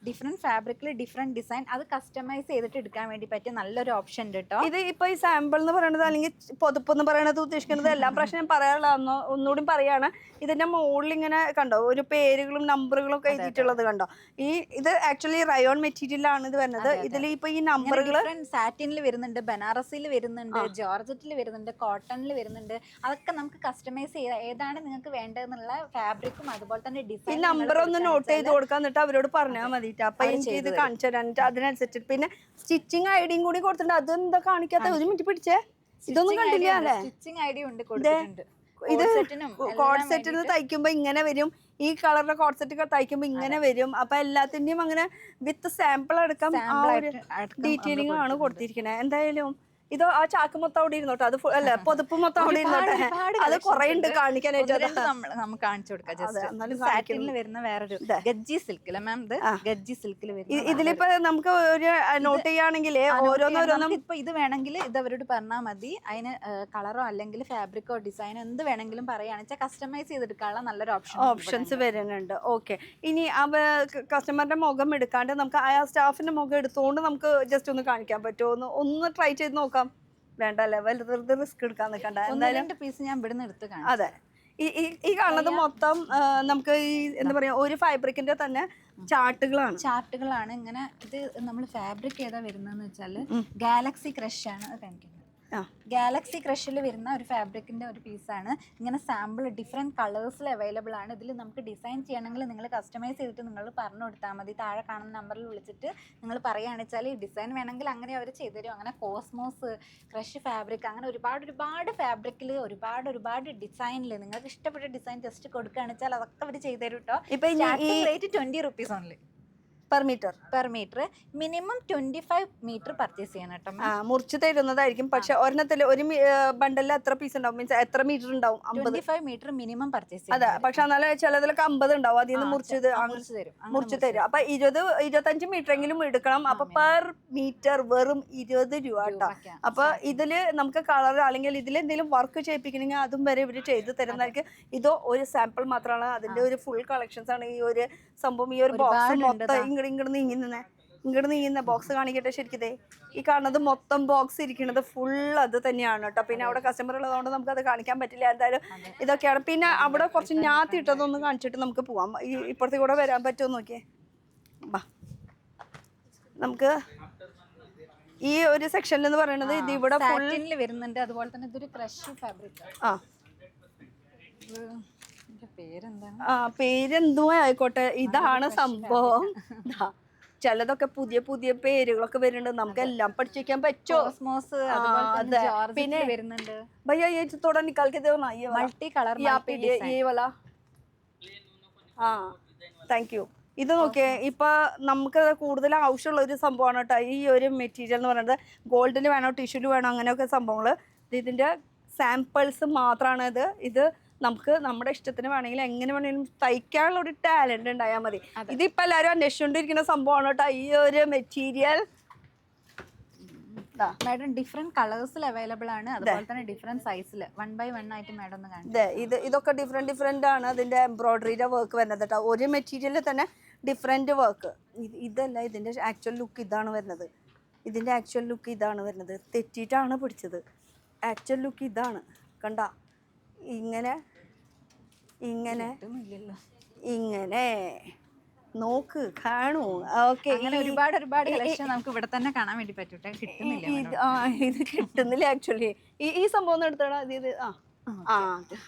ഡിഫറെന്റ് ഫാബ്രിക്കിൽ ഡിഫറെന്റ് ഡിസൈൻ, അത് കസ്റ്റമൈസ് ചെയ്തിട്ട് എടുക്കാൻ വേണ്ടി പറ്റിയ നല്ലൊരു ഓപ്ഷൻ ഉണ്ട് കേട്ടോ. ഇത് ഇപ്പൊ ഈ സാമ്പിൾ എന്ന് പറയുന്നത് അല്ലെങ്കിൽ പൊതുപ്പ് എന്ന് പറയുന്നത് ഉദ്ദേശിക്കുന്നത് എല്ലാ പ്രാവശ്യം ഞാൻ പറയാനുള്ളതാണോ ഒന്നുകൂടി പറയാണ്. ഇതിന്റെ മുകളിൽ ഇങ്ങനെ കണ്ടോ ഒരു പേരുകളും നമ്പറുകളും ഒക്കെ എഴുതിയിട്ടുള്ളത് കണ്ടോ. ഇത് ആക്ച്വലി റയോൺ മെറ്റീരിയലാണ് ഇത് വരുന്നത്. ഇതിൽ ഇപ്പൊ ഈ നമ്പറുകൾ സാറ്റിനിൽ വരുന്നുണ്ട്, ബനാറസിൽ വരുന്നുണ്ട്, ജോർജറ്റിൽ വരുന്നുണ്ട്, കോട്ടണിൽ വരുന്നുണ്ട്. അതൊക്കെ നമുക്ക് കസ്റ്റമൈസ് ചെയ്യാം. ഏതാണ് നിങ്ങൾക്ക് വേണ്ടതെന്നുള്ള ഫാബ്രിക്കും അതുപോലെ തന്നെ ഡിസൈൻ. ഈ നമ്പർ ഒന്ന് നോട്ട് ചെയ്ത് കൊടുക്കാൻ, എന്നിട്ട് അവരോട് പറഞ്ഞാൽ മതി. അപ്പൊ എനിക്ക് ഇത് കാണിച്ചു തരാൻ അതിനനുസരിച്ച്. പിന്നെ സ്റ്റിച്ചിങ് ഐഡിയും കൂടി കൊടുത്തിട്ടുണ്ട്. അതെന്താ കാണിക്കാത്ത? ഒരു മിനിറ്റ് പിടിച്ചേ, ഇതൊന്നും കണ്ടില്ല അല്ലേ? സ്റ്റിച്ചിങ് ഐഡിയ ഉണ്ട് കൊടുത്തിട്ടുണ്ട്. ഇത് കോഡ് സെറ്റിന് തയ്ക്കുമ്പോ ഇങ്ങനെ വരും. ഈ കളറിന്റെ കോഡ് സെറ്റ് തയ്ക്കുമ്പോ ഇങ്ങനെ വരും. അപ്പൊ എല്ലാത്തിന്റെയും അങ്ങനെ വിത്ത് സാമ്പിൾ അടക്കം ആ ഒരു ഡീറ്റെയിലിംഗ് ആണ് കൊടുത്തിരിക്കുന്നത്. എന്തായാലും ഇത് ആ ചാക്ക് മൊത്തം അവിടെ ഇരുന്നോട്ടെ. അത് അല്ല, പൊതുപ്പ് മൊത്തം അവിടെ ഇരുന്നോട്ടെ. അത് കുറെ ഉണ്ട് കാണിക്കാനായിട്ട്. നമുക്ക് കാണിച്ചു കൊടുക്കാം. സാറ്റിനിൽ വരുന്ന വേറൊരു ഗജ്ജി സിൽക്ക് അല്ലേ മാം? ഇത് ഗജ്ജി സിൽക്കിൽ വരുന്ന. ഇതിലിപ്പോ നമുക്ക് ഒരു നോട്ട് ചെയ്യുകയാണെങ്കിൽ ഓരോന്നോരോന്നും ഇപ്പൊ ഇത് വേണമെങ്കിൽ ഇത് അവരോട് പറഞ്ഞാൽ മതി. അതിന് കളറോ അല്ലെങ്കിൽ ഫാബ്രിക്കോ ഡിസൈനോ എന്ത് വേണമെങ്കിലും പറയുകയാണെന്ന് വെച്ചാൽ കസ്റ്റമൈസ് ചെയ്തെടുക്കാനുള്ള നല്ലൊരു ഓപ്ഷൻസ് വരുന്നുണ്ട്. ഓക്കെ, ഇനി കസ്റ്റമറിന്റെ മുഖം എടുക്കാണ്ട് നമുക്ക് ആ സ്റ്റാഫിന്റെ മുഖം എടുത്തുകൊണ്ട് നമുക്ക് ജസ്റ്റ് ഒന്ന് കാണിക്കാൻ പറ്റുമോ? ഒന്ന് ട്രൈ ചെയ്ത് നോക്കാം. വേണ്ടല്ലേ, വെറുതെ റിസ്ക് എടുക്കാൻ നിൽക്കണ്ട. എന്തായാലും പീസ് ഞാൻ ഇവിടുന്ന് എടുത്ത് കാണാം. അതെ, ഈ കാണുന്നത് മൊത്തം നമുക്ക് ഈ എന്താ പറയാ ഒരു ഫാബ്രിക്കിന്റെ തന്നെ ചാർട്ടുകളാണ്. ഇങ്ങനെ ഇത് നമ്മൾ ഫാബ്രിക് ഏതാ വരുന്നതെന്ന് വെച്ചാല് ഗാലക്സി ക്രഷ് ആണ് കാണിക്കുന്നത്. ഗാലക്സി ക്രഷിൽ വരുന്ന ഒരു ഫാബ്രിക്കിന്റെ ഒരു പീസാണ്. ഇങ്ങനെ സാമ്പിൾ ഡിഫറെന്റ് കളേഴ്സിൽ അവൈലബിൾ ആണ്. ഇതിൽ നമുക്ക് ഡിസൈൻ ചെയ്യണമെങ്കിൽ നിങ്ങൾ കസ്റ്റമൈസ് ചെയ്തിട്ട് നിങ്ങൾ പറഞ്ഞു കൊടുത്താൽ മതി. താഴെ കാണുന്ന നമ്പറിൽ വിളിച്ചിട്ട് നിങ്ങൾ പറയുകയാണെന്ന് വെച്ചാൽ ഈ ഡിസൈൻ വേണമെങ്കിൽ അങ്ങനെ അവർ ചെയ്തുതരും. അങ്ങനെ കോസ്മോസ്, ക്രഷ് ഫാബ്രിക്, അങ്ങനെ ഒരുപാട് ഫാബ്രിക്കിൽ ഒരുപാട് ഡിസൈനിൽ നിങ്ങൾക്ക് ഇഷ്ടപ്പെട്ട ഡിസൈൻ ജസ്റ്റ് കൊടുക്കുകയാണെന്ന് വെച്ചാൽ അതൊക്കെ അവർ ചെയ്തുതരും കേട്ടോ. ഇപ്പൊ rate 20 rupees only per metre. Minimum 25 metre purchase ചെയ്യണം കേട്ടോ. മുറിച്ച് തരുന്നതായിരിക്കും. പക്ഷെ ഒരെണ്ണത്തിൽ ഒരു ബണ്ടലിൽ എത്ര പീസ് ഉണ്ടാവും? മീൻസ് എത്ര മീറ്റർ ഉണ്ടാവും? 25 മീറ്റർ മിനിമം പർച്ചേസ് ചെയ്യും. അതെ, പക്ഷെ എന്നാലും ചിലതിലൊക്കെ 50 ഉണ്ടാവും. അതിൽ നിന്ന് മുറിച്ച് തരും. അപ്പൊ 20-25 മീറ്റർ എങ്കിലും എടുക്കണം. അപ്പൊ പെർ മീറ്റർ വെറും 20 രൂപ കേട്ടോ. അപ്പൊ ഇതില് നമുക്ക് കളർ അല്ലെങ്കിൽ ഇതിൽ എന്തെങ്കിലും വർക്ക് ചെയ്യിപ്പിക്കണമെങ്കിൽ അതും വരെ ഇവര് ചെയ്ത് തരുന്നതായിരിക്കും. ഇതോ ഒരു സാമ്പിൾ മാത്രമാണ്, അതിന്റെ ഒരു ഫുൾ കളക്ഷൻസ് ആണ് ഈ ഒരു സംഭവം. ഈ ഒരു ബോക്സ് മൊത്തം ഇങ്ങോട്ട് നീങ്ങുന്ന ബോക്സ് കാണിക്കട്ടെ. ശരിക്കതേ ഈ കാണുന്നത് മൊത്തം ബോക്സ് ഇരിക്കുന്നത് ഫുൾ അത് തന്നെയാണ് കേട്ടോ. പിന്നെ അവിടെ കസ്റ്റമർ ഉള്ളതുകൊണ്ട് നമുക്ക് അത് കാണിക്കാൻ പറ്റില്ല. എന്തായാലും ഇതൊക്കെയാണ്. പിന്നെ അവിടെ കുറച്ച് ഞാത്തി ഇട്ടതൊന്ന് കാണിച്ചിട്ട് നമുക്ക് പോവാം. ഇപ്പുറത്തെ കൂടെ വരാൻ പറ്റുമോ നോക്കിയേ. നമുക്ക് ഈ ഒരു സെക്ഷനിൽ എന്ന് പറയുന്നത് ഇത് ഇവിടെ ഫുള്ളിൽ വരുന്നുണ്ട്. അതുപോലെ തന്നെ ഇതൊരു ക്രഷ് ഫാബ്രിക്. പേരെന്തോ ആയിക്കോട്ടെ, ഇതാണ് സംഭവം. ചിലതൊക്കെ പുതിയ പേരുകളൊക്കെ വരുന്നുണ്ട്. നമുക്ക് എല്ലാം പഠിച്ചിരിക്കാൻ പറ്റുമോ? പിന്നെ വരുന്നുണ്ട് भैया ये थोड़ा निकाल के दो ना, ये मल्टी कलर ये वाला. Thank you. ഇത് നോക്കിയേ, ഇപ്പൊ നമുക്ക് കൂടുതൽ ആവശ്യമുള്ള ഒരു സംഭവമാണ് കേട്ടോ ഈ ഒരു മെറ്റീരിയൽ എന്ന് പറയുന്നത്. ഗോൾഡിന് വേണോ ടിഷ്യൂല് വേണോ അങ്ങനെയൊക്കെ സംഭവങ്ങൾ. ഇതിന്റെ സാമ്പിൾസ് മാത്രമാണ് ഇത് നമുക്ക് നമ്മുടെ ഇഷ്ടത്തിന് വേണമെങ്കിൽ എങ്ങനെ വേണമെങ്കിലും തയ്ക്കാനുള്ള ഒരു ടാലന്റ് ഉണ്ടായാൽ മതി. ഇതിപ്പോ എല്ലാവരും അന്വേഷിച്ചുകൊണ്ടിരിക്കുന്ന സംഭവമാണ് കേട്ടോ ഈ ഒരു മെറ്റീരിയൽ. മാഡം ഡിഫറെന്റ് കളേഴ്സിൽ അവൈലബിൾ ആണ്. അതുപോലെ തന്നെ ഡിഫറെന്റ് സൈസിൽ 1 by 1 ആയിട്ട് മാഡം ഒന്ന് കാണിച്ചു. ഇതൊക്കെ ഡിഫറെന്റ് ആണ് അതിന്റെ എംബ്രോയിഡറിയുടെ വർക്ക് വരുന്നത് കേട്ടോ. ഒരു മെറ്റീരിയലിൽ തന്നെ ഡിഫറെന്റ് വർക്ക്. ഇതല്ല ഇതിന്റെ ആക്ച്വൽ ലുക്ക് ഇതാണ് വരുന്നത്. ഇതിന്റെ ആക്ച്വൽ ലുക്ക് ഇതാണ് വരുന്നത്. തെറ്റിയിട്ടാണ് പിടിച്ചത്. ആക്ച്വൽ ലുക്ക് ഇതാണ്. കണ്ട ഇങ്ങനെ നോക്ക് കാണൂ. ഓക്കെ, അങ്ങനെ ഒരുപാട് കളക്ഷൻ നമുക്ക് ഇവിടെ തന്നെ കാണാൻ വേണ്ടി പറ്റൂട്ടെ. കിട്ടുന്നില്ല, ഇത് കിട്ടുന്നില്ല ആക്ച്വലി. ഈ സംഭവം എടുത്തോടാ. ആ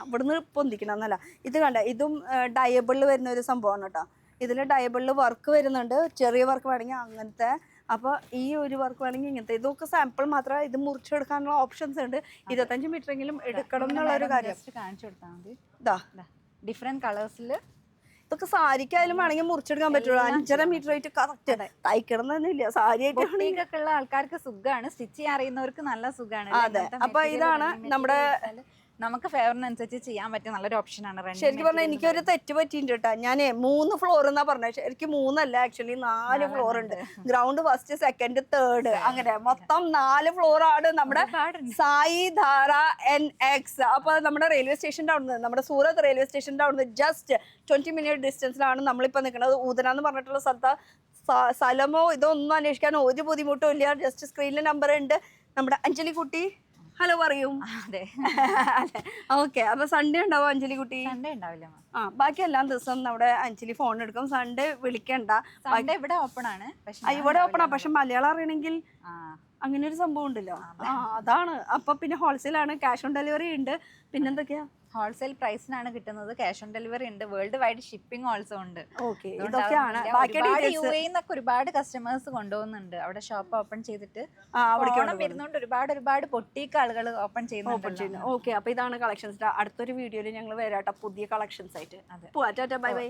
ഇവിടുന്ന് പൊന്തിക്കണം എന്നല്ല. ഇത് കണ്ട, ഇതും ഡയബിളിൽ വരുന്ന ഒരു സംഭവമാണ് കേട്ടോ. ഇതിൽ ഡയബിളിൽ വർക്ക് വരുന്നുണ്ട്, ചെറിയ വർക്ക് വേണമെങ്കിൽ അങ്ങനത്തെ, അപ്പോൾ ഈ ഒരു വർക്ക് വേണമെങ്കിൽ ഇങ്ങനത്തെ. ഇതൊക്കെ സാമ്പിൾ മാത്രമേ, ഇത് മുറിച്ചെടുക്കാനുള്ള ഓപ്ഷൻസ് ഉണ്ട്. 25 മീറ്റർ എങ്കിലും എടുക്കണം എന്നുള്ള ഒരു കാര്യം. കാണിച്ചു കൊടുത്താൽ മതി. ഇതാ ഡിഫറെന്റ് കളേഴ്സിൽ ഇതൊക്കെ സാരിക്കായാലും വേണമെങ്കിൽ മുറിച്ചെടുക്കാൻ പറ്റുള്ളൂ. 5.5 മീറ്റർ ആയിട്ട് കറക്റ്റ് തയ്ക്കണം തന്നെയില്ല. സാരി ആയിട്ട് ബൊട്ടീക്കൊക്കെ ഉള്ള ആൾക്കാർക്ക് സുഖമാണ്, സ്റ്റിച്ച് ചെയ്യാൻ അറിയുന്നവർക്ക് നല്ല സുഖമാണ്. അതെ. അപ്പൊ ഇതാണ് നമ്മുടെ, നമുക്ക് ഫേവറിനനുസരിച്ച് ചെയ്യാൻ പറ്റിയ നല്ലൊരു ഓപ്ഷനാണ്. ശരിക്കും പറഞ്ഞാൽ എനിക്കൊരു തെറ്റ് പറ്റിയിട്ടുണ്ട് കേട്ടോ. ഞാൻ 3 ഫ്ലോർ എന്നാ പറഞ്ഞത്, ശരിക്കും 3 അല്ല, ആക്ച്വലി 4 ഫ്ലോർ ഉണ്ട്. ഗ്രൗണ്ട്, ഫസ്റ്റ്, സെക്കൻഡ്, തേർഡ്, അങ്ങനെ മൊത്തം 4 ഫ്ലോർ ആണ് നമ്മുടെ സായി ധാര NX. അപ്പൊ നമ്മുടെ റെയിൽവേ സ്റ്റേഷൻ്റെ അവിടുന്ന്, നമ്മുടെ സൂറത്ത് റെയിൽവേ സ്റ്റേഷൻ്റെ അവിടുന്ന് ജസ്റ്റ് 20 മിനിറ്റ് ഡിസ്റ്റൻസിലാണ് നമ്മളിപ്പോൾ നിൽക്കുന്നത്. ഊതന എന്ന് പറഞ്ഞിട്ടുള്ള സ്ഥലത്ത്. സ്ഥലമോ ഇതൊന്നും അന്വേഷിക്കാൻ ഒരു ബുദ്ധിമുട്ടും ഇല്ല. ജസ്റ്റ് സ്ക്രീനിൽ നമ്പർ ഉണ്ട്. നമ്മുടെ അഞ്ജലി കുട്ടി ഹലോ പറയും. അതെ. ഓക്കെ. അപ്പൊ സൺഡേ ഉണ്ടാവും അഞ്ജലി കുട്ടി? സൺഡേ ഉണ്ടാവില്ല. ബാക്കി എല്ലാ ദിവസവും നമ്മുടെ അഞ്ജലി ഫോൺ എടുക്കും. സൺഡേ വിളിക്കണ്ട. സൺഡേ ഇവിടെ ഓപ്പൺ ആണ്. ഇവിടെ ഓപ്പൺ ആണ്, പക്ഷെ മലയാളം അറിയണമെങ്കിൽ അങ്ങനെ ഒരു സംഭവം ഉണ്ടല്ലോ. അതാണ്. അപ്പൊ പിന്നെ ഹോൾസെയിൽ ആണ്, ക്യാഷ് ഓൺ ഡെലിവറി ഉണ്ട്. പിന്നെന്തൊക്കെയാ? ഹോൾസെയിൽ പ്രൈസിനാണ് കിട്ടുന്നത്. ക്യാഷ് ഓൺ ഡെലിവറി ഉണ്ട്. വേൾഡ് വൈഡ് ഷിപ്പിംഗ് ഓൾസോ ഉണ്ട്. ഓക്കെ. ഇതൊക്കെയാണ്. യുഎഇന്നൊക്കെ ഒരുപാട് കസ്റ്റമേഴ്സ് കൊണ്ടുപോകുന്നുണ്ട്. അവിടെ ഷോപ്പ് ഓപ്പൺ ചെയ്തിട്ട് വരുന്നോണ്ട് ഒരുപാട് പൊട്ടീക്ക് ആളുകൾ ഓപ്പൺ ചെയ്യുന്നുണ്ട്. ഓക്കെ. അപ്പൊ ഇതാണ് കളക്ഷൻസ്. അടുത്തൊരു വീഡിയോയിൽ ഞങ്ങൾ വരാട്ടോ പുതിയ കളക്ഷൻസ് ആയിട്ട്. പോവാ. Tata bye bye.